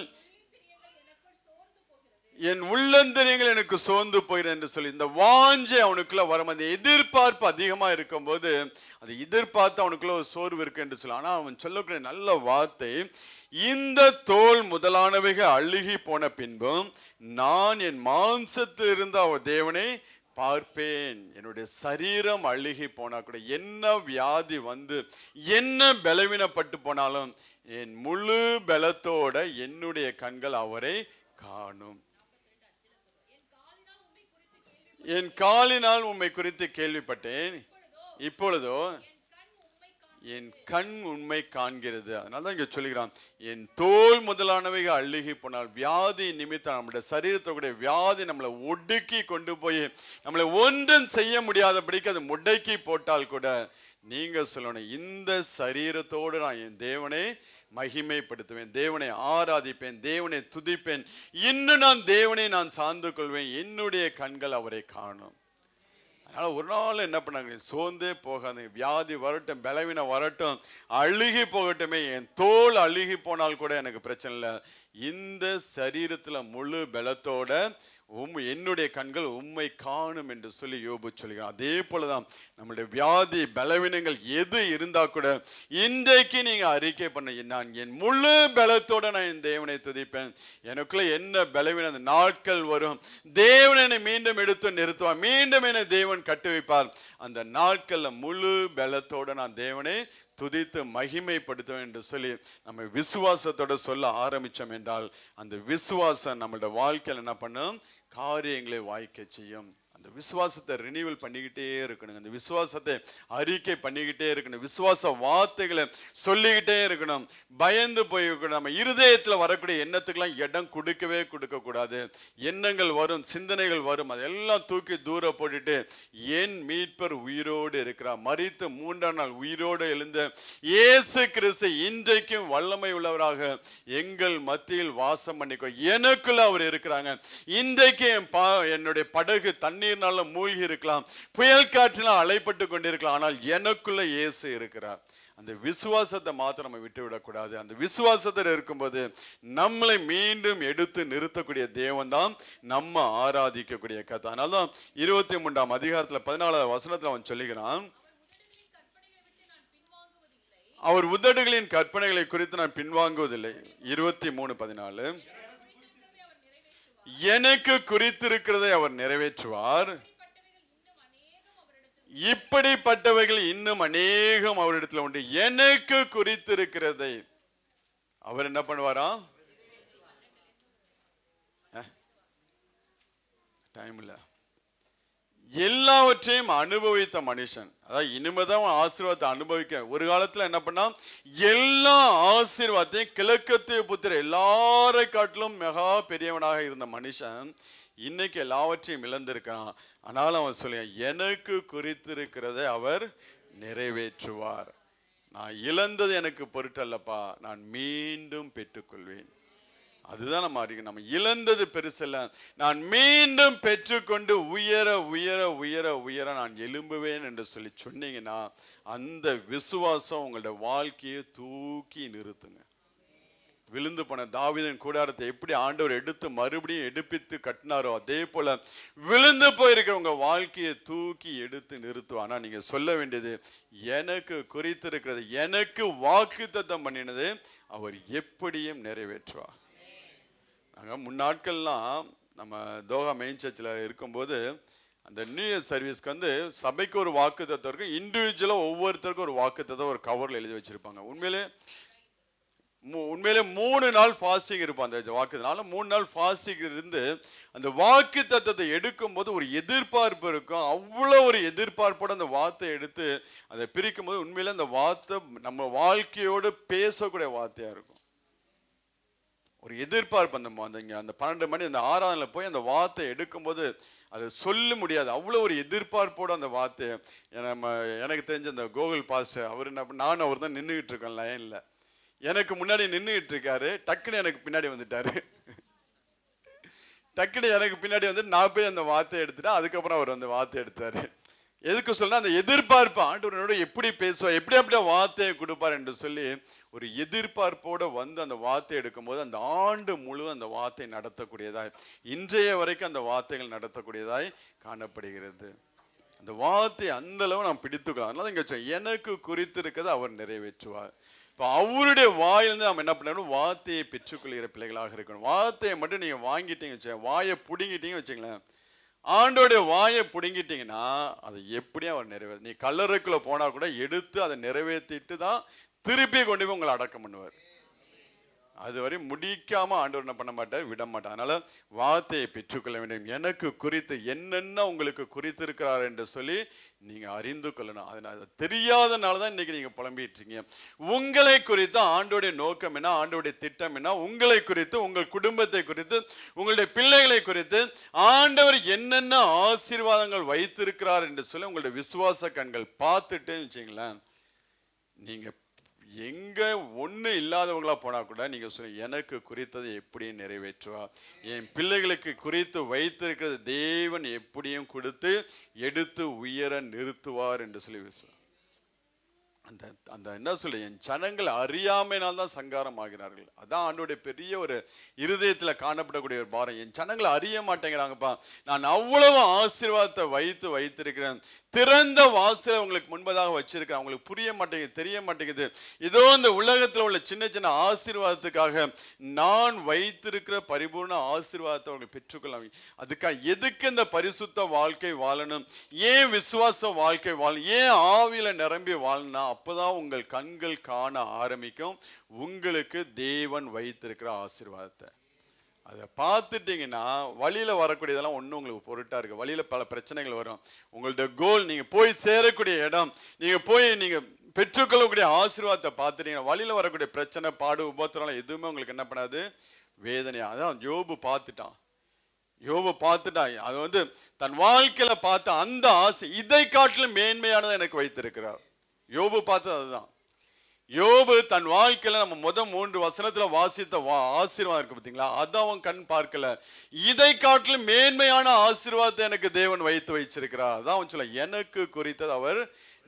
என் உள்ளந்தரியங்கள் எனக்கு சோர்ந்து போயிடும் என்று சொல்லி இந்த வாஞ்சை அவனுக்குள்ள வரும். அந்த எதிர்பார்ப்பு அதிகமா இருக்கும் போது அதை எதிர்பார்த்து அவனுக்குள்ள ஒரு சோர்வு இருக்கு என்று சொல்லி. ஆனா அவன் சொல்லக்கூடிய நல்ல வார்த்தை, இந்த தோல் முதலானவைகள் அழுகி போன பின்பும் நான் என் மாம்சத்தில் இருந்த அவர் தேவனை பார்ப்பேன். என்னுடைய சரீரம் அழுகி போனா கூட, என்ன வியாதி என்ன பலவீனப்பட்டு போனாலும் என் முழு பலத்தோட என்னுடைய கண்கள் அவரை காணும். என் காலினால் உம்மை குறித்து கேள்விப்பட்டேன், இப்பொழுதோ என் கண் உண்மை காண்கிறது. அதனால இங்க சொல்லுகிறான், என் தோல் முதலானவைகள் அழுகி போனால், வியாதி நிமித்தம் நம்முடைய சரீரத்தோட வியாதி நம்மளை ஒடுக்கி கொண்டு போய் நம்மளை ஒன்றும் செய்ய முடியாதபடிக்கு அது முடக்கி போட்டால் கூட நீங்க சொல்லணும், இந்த சரீரத்தோடு நான் என் தேவனை மகிமைப்படுத்துவேன், தேவனை ஆராதிப்பேன், தேவனை துதிப்பேன், இன்னும் நான் தேவனை நான் சார்ந்து கொள்வேன், என்னுடைய கண்கள் அவரை காணும். அதனால ஒரு நாள் என்ன பண்ணாங்க, சோர்ந்தே போகாது, வியாதி வரட்டும், பலவீனம் வரட்டும், அழுகி போகட்டுமே, என் தோல் அழுகி போனால் கூட எனக்கு பிரச்சனை இல்லை, இந்த சரீரத்துல முழு பலத்தோட என்னுடைய கண்கள் உம்மை காணும் என்று சொல்லி யோபு சொல்கிறார். அதே போலதான் நம்மளுடைய வியாதி பலவீனங்கள் எது இருந்தா கூட இன்றைக்கு நீங்க அறிக்கை பண்ண, நான் என் முழு பலத்தோட நான் என் தேவனை துதிப்பேன். எனக்குள்ள என்ன பலவீனம், அந்த நாட்கள் வரும், தேவன் என்னை மீண்டும் எடுத்து நிறுத்துவார், மீண்டும் என்னை தேவன் கட்டு வைப்பார். அந்த நாட்கள்ல முழு பலத்தோட நான் தேவனை துதித்து மகிமைப்படுத்துவேன் என்று சொல்லி நம்ம விசுவாசத்தோட சொல்ல ஆரம்பிச்சோம் என்றால் அந்த விசுவாசம் நம்மளோட வாழ்க்கையில் என்ன பண்ணும், காரியங்களை வாய்க்க செய்யும். அந்த விசுவாசத்தை ரினிவல் பண்ணிக்கிட்டே இருக்கணும், அந்த விசுவாசத்தை அறிக்கை பண்ணிக்கிட்டே இருக்கணும், விசுவாச வார்த்தைகளை சொல்லிக்கிட்டே இருக்கணும், பயந்து போய்க்கணும். நம்ம இருதயத்துல வரக்கூடிய எண்ணத்துக்கெல்லாம் இடம் கொடுக்க கூடாது. எண்ணங்கள் வரும், சிந்தனைகள் வரும், அதெல்லாம் தூக்கி தூர போட்டுட்டு என் மீட்பர் உயிரோடு இருக்கிறார், மரித்து 3ஆம் நாள் உயிரோடு எழுந்த இயேசு கிறிஸ்து இன்றைக்கும் வல்லமை உள்ளவராக எங்கள் மத்தியில் வாசம் பண்ணிக்கோ, எனக்குள்ள அவர் இருக்கிறாங்க. இன்றைக்கு என்னுடைய படகு தண்ணீர்னால மூழ்கி இருக்கலாம், புயல் காற்றினால் அலைப்பட்டு கொண்டிருக்கலாம், ஆனால் எனக்குள்ள இயேசு இருக்கிறார். அந்த விசுவாசத்தை மாத்திரம் நம்ம விட்டு விடக்கூடாது. அந்த விசுவாசத்தில் இருக்கும்போது நம்மளை மீண்டும் எடுத்து நிறுத்தக்கூடிய தேவன் தான் நம்ம ஆராதிக்கக்கூடிய கர்த்தர். அதனால்தான் 23ஆம் அதிகாரத்துல 14ஆவது வசனத்துல அவன் சொல்லுகிறான், அவர் உதடுகளின் கற்பனைகளை குறித்து நான் பின்வாங்குவதில்லை. 23:14 எனக்கு குறித்திருக்கிறதை அவர் நிறைவேற்றுவார், இப்படிப்பட்டவைகள் இன்னும் அநேகம் அவரிடத்துல உண்டு. எனக்கு குறித்திருக்கிறதை அவர் என்ன பண்ணுவாரா? டைம் இல்ல. எல்லாவற்றையும் அனுபவித்த மனுஷன், அதாவது இனிமேதான் ஆசீர்வாதத்தை அனுபவிக்க. ஒரு காலத்துல என்ன பண்ணா, எல்லா ஆசீர்வாதத்தையும் கிழக்கத்திய புத்திர எல்லாரை காட்டிலும் மிக பெரியவனாக இருந்த மனுஷன் இன்னைக்கு எல்லாவற்றையும் இழந்திருக்கிறான். ஆனாலும் அவன் சொல்ல, எனக்கு குறித்திருக்கிறதை அவர் நிறைவேற்றுவார். நான் இழந்தது எனக்கு பொருட்டல்லப்பா, நான் மீண்டும் பெற்றுக்கொள்வேன். அதுதான் நம்ம அறிக்கை. நம்ம இழந்தது பெருசல்ல, நான் மீண்டும் பெற்றுக்கொண்டு உயர உயர உயர உயர நான் எழும்புவேன் என்று சொல்லி சொன்னீங்கன்னா, அந்த விசுவாசம் உங்களோட வாழ்க்கையை தூக்கி நிறுத்துங்க. விழுந்து போன தாவீதின் கூடாரத்தை எப்படி ஆண்டவர் எடுத்து மறுபடியும் எடுப்பித்து கட்டினாரோ, அதே போல விழுந்து போயிருக்கிற உங்க வாழ்க்கையை தூக்கி எடுத்து நிறுத்தும். ஆனா நீங்க சொல்ல வேண்டியது, எனக்கு குறித்திருக்கிறது, எனக்கு வாக்குத்தத்தம் பண்ணினது அவர் எப்படியும் நிறைவேற்றுவார். நாங்க முன்னாட்கள்லாம் நம்ம தோகா மெயின் சர்ச்சில் இருக்கும்போது அந்த நியூ இயர் சர்வீஸ்க்கு வந்து சபைக்கு ஒரு வாக்குத்தத்தம் இருக்கும், இண்டிவிஜுவலா ஒவ்வொருத்தருக்கும் ஒரு வாக்குத்தத்தம் ஒரு கவர்ல எழுதி வச்சிருப்பாங்க. உண்மையிலே 3 நாள் ஃபாஸ்டிங் இருப்பான் அந்த வாக்குனால. 3 நாள் ஃபாஸ்டிங் இருந்து அந்த வாக்கு தத்தத்தை எடுக்கும் போது ஒரு எதிர்பார்ப்பு இருக்கும். அவ்வளோ ஒரு எதிர்பார்ப்போட அந்த வார்த்தை எடுத்து அதை பிரிக்கும் போது உண்மையிலே அந்த வார்த்தை நம்ம வாழ்க்கையோடு பேசக்கூடிய வார்த்தையா இருக்கும். ஒரு எதிர்பார்ப்பு. அந்த 12 மணி அந்த 6 போய் அந்த வார்த்தை எடுக்கும்போது அது சொல்ல முடியாது, அவ்வளோ ஒரு எதிர்பார்ப்போட அந்த வார்த்தை. எனக்கு தெரிஞ்ச அந்த கோகுல் பாஸ்டர் அவர் என்ன, நான் அவர் தான் நின்றுகிட்டு இருக்கேன் லைன்ல, எனக்கு முன்னாடி நின்றுகிட்டு இருக்காரு, டக்குன்னு எனக்கு பின்னாடி வந்துட்டாரு. டக்குன்னு எனக்கு பின்னாடி வந்து நான் போய் அந்த வார்த்தை எடுத்துட்டேன். அதுக்கப்புறம் அவர் அந்த வார்த்தை எடுத்தாரு. எதுக்கு சொல்ல, அந்த எதிர்பார்ப்பு, ஆண்டவரோட எப்படி பேசுவார், எப்படி அப்படியே வார்த்தையை கொடுப்பார் என்று சொல்லி ஒரு எதிர்பார்ப்போட வந்து அந்த வார்த்தை எடுக்கும் போது அந்த ஆண்டு முழு அந்த வார்த்தை நடத்தக்கூடியதாய், இன்றைய வரைக்கும் அந்த வார்த்தைகள் நடத்தக்கூடியதாய் காணப்படுகிறது. அந்த வார்த்தை அந்த அளவு நாம் பிடித்துக்கலாம். அதனால இங்க எனக்கு குறித்திருக்கிறது அவர் நிறைவேற்றுவார். இப்போ அவருடைய வாயிலிருந்து நம்ம என்ன பண்ணணும், வார்த்தையை பெற்றுக்கொள்கிற பிள்ளைகளாக இருக்கணும். வார்த்தையை மட்டும் நீங்க வாங்கிட்டீங்க, வாயை பிடுங்கிட்டீங்க வச்சுங்களேன், ஆண்டோடைய வாயை பிடுங்கிட்டீங்கன்னா அதை எப்படியும் அவர் நிறைவேற்ற. நீ கல்லறைக்குள்ள போனா கூட எடுத்து அதை நிறைவேற்றிட்டு தான் திருப்பி கொண்டு போய் உங்களை அடக்கம் பண்ணுவார். அதுவரை முடிக்காம ஆண்டவர் என்ன பண்ண மாட்டார், விட மாட்டார். அதனால வார்த்தையை பெற்றுக்கொள்ள வேண்டும். எனக்கு குறித்து என்னென்ன உங்களுக்கு குறித்து இருக்கிறார் என்று சொல்லி நீங்க அறிந்து கொள்ளணும். அதனால தெரியாதனாலதான் இன்னைக்கு நீங்க புலம்பிட்டு இருக்கீங்க. உங்களை குறித்து ஆண்டோடைய நோக்கம் என்ன, ஆண்டோடைய திட்டம் என்ன, உங்களை குறித்து, உங்கள் குடும்பத்தை குறித்து, உங்களுடைய பிள்ளைகளை குறித்து ஆண்டவர் என்னென்ன ஆசீர்வாதங்கள் வைத்திருக்கிறார் என்று சொல்லி உங்களுடைய விசுவாச கண்கள் பார்த்துட்டு வச்சுங்களேன், நீங்க எங்க ஒண்ணு இல்லாதவங்களா போனா கூட நீங்க சொல்ல, எனக்கு குறித்ததை எப்படியும் நிறைவேற்றுவா, என் பிள்ளைகளுக்கு குறித்து வைத்திருக்கிறது தேவன் எப்படியும் கொடுத்து எடுத்து உயர நிறுத்துவார் என்று சொல்லி அந்த அந்த என்ன சொல்ல, என் ஜனங்கள் அறியாமையினால் தான் சங்காரம் ஆகிறார்கள். அதான் ஆண்டோடைய பெரிய ஒரு இருதயத்துல காணப்படக்கூடிய ஒரு பாரம். என் ஜனங்களை அறிய மாட்டேங்கிறாங்கப்பா, நான் அவ்வளவு ஆசீர்வாதத்தை வைத்திருக்கிறேன், திறந்த வாசலை உங்களுக்கு முன்பதாக வச்சிருக்கிறேன், அவங்களுக்கு புரிய மாட்டேங்குது, தெரிய மாட்டேங்குது. இதோ இந்த உலகத்துல உள்ள சின்ன சின்ன ஆசீர்வாதத்துக்காக நான் வைத்திருக்கிற பரிபூர்ண ஆசீர்வாதத்தை அவங்களுக்கு பெற்றுக்கொள்ள. அதுக்காக எதுக்கு இந்த பரிசுத்த வாழ்க்கை வாழணும், ஏன் விசுவாச வாழ்க்கை வாழணும், ஏன் ஆவியில நிரம்பி வாழணும், அப்பதான் உங்கள் கண்கள் காண ஆரம்பிக்கும் உங்களுக்கு தேவன் வைத்திருக்கிற ஆசீர்வாதத்தை. அதை பார்த்துட்டீங்கன்னா வழியில வரக்கூடியதெல்லாம் ஒன்றும் உங்களுக்கு பொருட்டா இருக்கு. வழியில பல பிரச்சனைகள் வரும். உங்களோட கோல், நீங்க போய் சேரக்கூடிய இடம், நீங்க போய் நீங்க பெற்றுக்கொள்ளக்கூடிய ஆசீர்வாதத்தை பார்த்துட்டீங்கன்னா வழியில வரக்கூடிய பிரச்சனை, பாடு, உபத்திரம் எதுவுமே உங்களுக்கு என்ன பண்ணாது, வேதனையா. அதான் யோபு பார்த்துட்டான். அது வந்து தன் வாழ்க்கையில பார்த்த அந்த ஆசை இதை காட்டிலும் மேன்மையானதை எனக்கு வைத்திருக்கிறார். யோபு பார்த்தது அதுதான். யோபு தன் வாழ்க்கையில நம்ம 3 வசனத்துல வாசித்த ஆசீர்வாதம் இருக்கு பார்த்தீங்களா, அதை அவன் கண் பார்க்கல. இதை காட்டிலும் மேன்மையான ஆசீர்வாதத்தை எனக்கு தேவன் வைத்து வச்சிருக்கிறார். அதான் அவன் சொல்ல, எனக்கு குறித்தது அவர்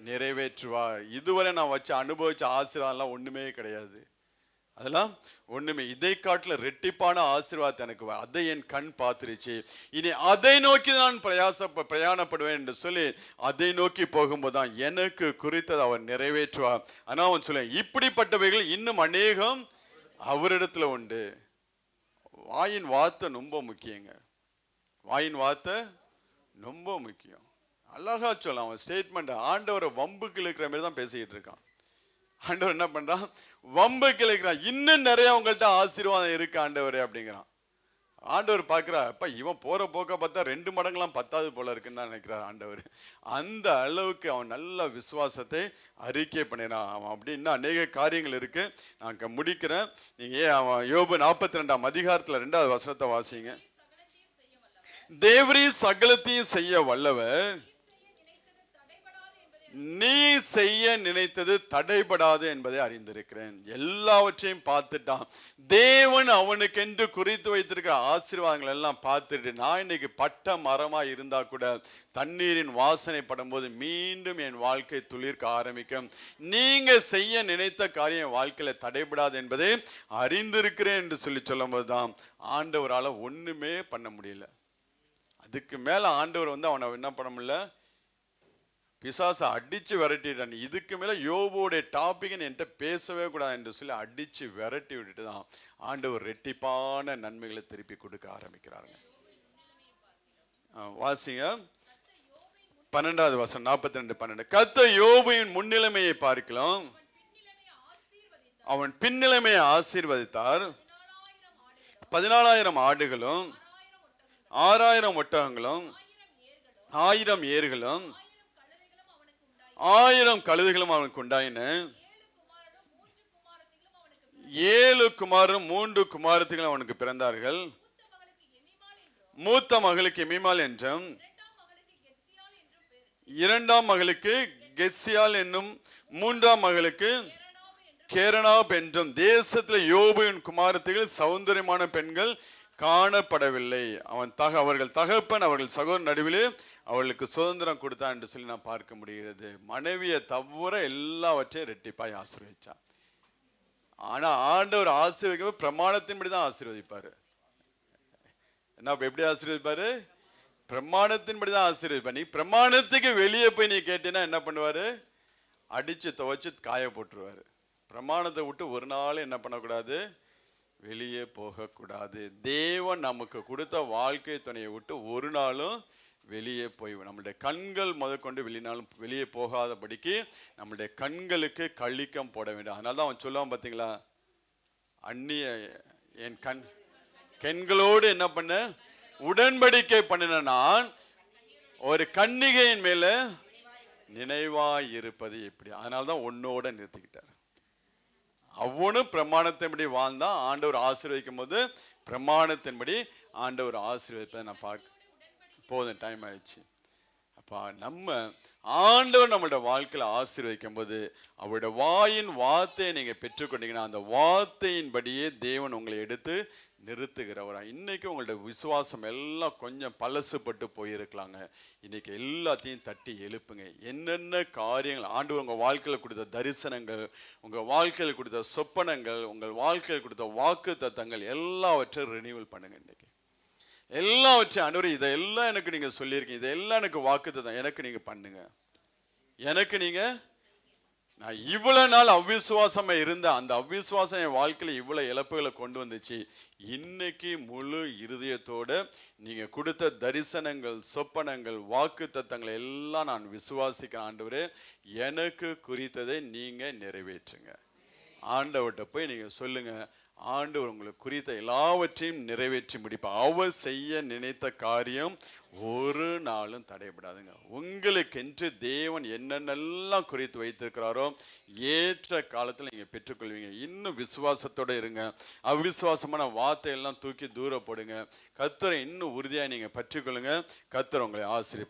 நிறைவேற்றுவார். இதுவரை நான் அனுபவிச்ச ஆசீர்வாதம் ஒண்ணுமே கிடையாது. அதெல்லாம் ஒண்ணுமே, இதை காட்டுல ரெட்டிப்பான ஆசீர்வாதம் எனக்கு அதை என் கண் பார்த்துருச்சு. இனி அதை நோக்கி நான் பிரயாணப்படுவேன் என்று சொல்லி அதை நோக்கி போகும்போதுதான் எனக்கு குறித்தது அவர் நிறைவேற்றுவார். ஆனா அவன் சொல்ல, இப்படிப்பட்டவைகள் இன்னும் அநேகம் அவரிடத்துல உண்டு. வாயின் வார்த்தை ரொம்ப முக்கியங்க. வாயின் வார்த்தை ரொம்ப முக்கியம். அழகா சொல்லலாம் அவன் ஸ்டேட்மெண்ட். ஆண்டவரை வம்புக்கு இருக்கிற மாதிரி தான் பேசிக்கிட்டு இருக்கான். ஆண்டவர் என்ன பண்றான்? வம்புக்கு இருக்கிறான். இன்னும் நிறைய உங்கள்கிட்ட ஆசீர்வாதம் இருக்கு ஆண்டவரே அப்படிங்கிறான். ஆண்டவர் பார்க்கிறா, அப்ப இவன் போற போக்க பார்த்தா 2 மடங்குலாம் பத்தாது போல இருக்குன்னு தான் நினைக்கிறார் ஆண்டவர். அந்த அளவுக்கு அவன் நல்ல விசுவாசத்தை அறிக்கை பண்ணினான். அவன் அப்படி இன்னும் அநேக காரியங்கள் இருக்கு. நான் முடிக்கிறேன். நீங்க அவன் யோபு 42ஆம் அதிகாரத்துல 2வது வசனத்தை வாசிங்க. தேவரீர் சகலத்தையும் செய்ய வல்லவர், நீ செய்ய நினைத்தது தடைபடாது என்பதை அறிந்திருக்கிறேன். எல்லாவற்றையும் பார்த்துட்டான். தேவன் அவனுக்கென்று குறித்து வைத்திருக்கிற ஆசீர்வாதங்கள் எல்லாம் பார்த்துட்டு, நான் இன்னைக்கு பட்ட மரமா இருந்தா கூட தண்ணீரின் வாசனை படும்போது மீண்டும் என் வாழ்க்கை துளிர்க்க ஆரம்பிக்கும். நீங்க செய்ய நினைத்த காரியம் வாழ்க்கையில தடைபடாது என்பதை அறிந்திருக்கிறேன் என்று சொல்லும் போதுதான் ஆண்டவரால ஒண்ணுமே பண்ண முடியல. அதுக்கு மேல ஆண்டவர் அவனை என்ன பண்ண முடியல, பிசாசை அடிச்சு விரட்டிட்டான். இதுக்கு மேல யோபுடைய டாபிக் என்கிட்ட பேசவே கூடாது என்று சொல்லி அடிச்சு விரட்டி விட்டுட்டு தான் ஆண்டவர் ரெட்டிப்பான நன்மைகளை திருப்பி கொடுக்க ஆரம்பிக்கிறாருங்க. வாசிங்க 12வது வசனம் 42-12. கர்த்தர் யோபுவின் முன்னிலைமையை பார்க்கலாம், அவன் பின்னிலைமையை ஆசீர்வதித்தார். 14,000 ஆடுகளும் 6,000 ஒட்டகங்களும் 1,000 ஏர்களும் 1,000 கழுதைகளும் அவனுக்கு உண்டாயின. 7 குமாரரும் 3 குமாரத்திகளும் அவனுக்கு பிறந்தார்கள். மூத்த மகளுக்கு எமிமால் என்றும் 2ஆம் மகளுக்கு கெத்சியால் என்னும் 3ஆம் மகளுக்கு கேரனாப் என்றும் தேசத்தில் யோபுவின் குமாரத்திகள் சௌந்தரியமான பெண்கள் காணப்படவில்லை. அவர்கள் தகப்பன் அவர்கள் சகோதரர் நடுவிலே அவளுக்கு சுதந்திரம் கொடுத்தான் என்று சொல்லி நான் பார்க்க முடிகிறது. மனைவியை தவிர எல்லாவற்றையும் ரெட்டிப்பாய் ஆசீர்வதிச்சான். ஆனா ஆண்டவர் ஆசீர்வதிக்க பிரமாணத்தின்படிதான் ஆசீர்வதிப்பாரு. என்ன எப்படி ஆசீர்வதிப்பாரு? பிரமாணத்தின்படிதான் ஆசீர்வதிப்பார். நீ பிரமாணத்துக்கு வெளியே போய் நீ கேட்டீங்கன்னா என்ன பண்ணுவாரு? அடிச்சு துவைச்சு காய போட்டுருவாரு. பிரமாணத்தை விட்டு ஒரு நாள் என்ன பண்ணக்கூடாது? வெளியே போகக்கூடாது. தேவன் நமக்கு கொடுத்த வாழ்க்கை துணையை விட்டு ஒரு நாளும் வெளியே போய் நம்மளுடைய கண்கள் முதற்கொண்டு வெளியே போகாதபடிக்கு நம்மளுடைய கண்களுக்கு கழிக்கம் போட வேண்டும். அதனால அவன் சொல்லுவான் பார்த்தீங்களா, அந்நிய என் கண்களோடு என்ன பண்ண உடன்படிக்கை பண்ணின நான் ஒரு கன்னிகையின் மேல நினைவாய் இருப்பது எப்படி. அதனால்தான் உன்னோட நிறுத்திக்கிட்டார். அவனும் பிரமாணத்தின்படி வாழ்ந்தான். ஆண்டவர் ஆசீர்வதிக்கும் போது பிரமாணத்தின்படி ஆண்டவர் ஆசீர்வதிப்பதை நான் பார்க்க போதும். டைம் ஆயிடுச்சு. அப்பா நம்ம ஆண்டவர் நம்மளோட வாழ்க்கையில ஆசீர்வதிக்கும் போது அவருடைய வாயின் வார்த்தையை நீங்க பெற்றுக்கொண்டீங்கன்னா அந்த வார்த்தையின்படியே தேவன் உங்களை எடுத்து நிறுத்துகிறவரா. இன்னைக்கு உங்களோட விசுவாசம் எல்லாம் கொஞ்சம் பழசுப்பட்டு போயிருக்கலாங்க. இன்னைக்கு எல்லாத்தையும் தட்டி எழுப்புங்க. என்னென்ன காரியங்கள் ஆண்டவர் உங்க வாழ்க்கையில கொடுத்த தரிசனங்கள், உங்க வாழ்க்கையில் கொடுத்த சொப்பனங்கள், உங்கள் வாழ்க்கையில் கொடுத்த வாக்கு தத்தங்கள் எல்லாவற்றையும் ரினியூவல் பண்ணுங்க. இன்னைக்கு எல்லாவற்றையும் ஆண்டவர் இதெல்லாம் எனக்கு நீங்க சொல்லியிருக்கீங்க, இதெல்லாம் எனக்கு வாக்கு தத்தம் எனக்கு நீங்க பண்ணுங்க. எனக்கு நீங்க நான் இவ்வளவு நாள் அவ்விசுவாசமா இருந்த அந்த அவ்விசுவாசம் என் வாழ்க்கையில இவ்வளவு இழப்புகளை கொண்டு வந்துச்சு. இன்னைக்கு முழு இருதயத்தோட நீங்க கொடுத்த தரிசனங்கள், சொப்பனங்கள், வாக்கு தத்தங்களை எல்லாம் நான் விசுவாசிக்க ஆண்டவரே எனக்கு குறித்ததை நீங்க நிறைவேற்றுங்க. ஆண்டவர்கிட்ட போய் நீங்க சொல்லுங்க, ஆண்டவர் உங்களுக்கு குறித்த எல்லாவற்றையும் நிறைவேற்றி முடிப்பார். அவர் செய்ய நினைத்த காரியம் ஒரு நாளும் தடைபடாதுங்க. உங்களுக்கென்று தேவன் என்னென்னலாம் குறித்து வைத்திருக்கிறாரோ ஏற்ற காலத்தில் நீங்க பெற்றுக்கொள்வீங்க. இன்னும் விசுவாசத்தோட இருங்க. அவ்விசுவாசமான வார்த்தையெல்லாம் தூக்கி தூர போடுங்க. கர்த்தரை இன்னும் உறுதியா நீங்க பற்றிக்கொள்ளுங்க. கர்த்தர் உங்களை ஆசீர்வதிப்பார்.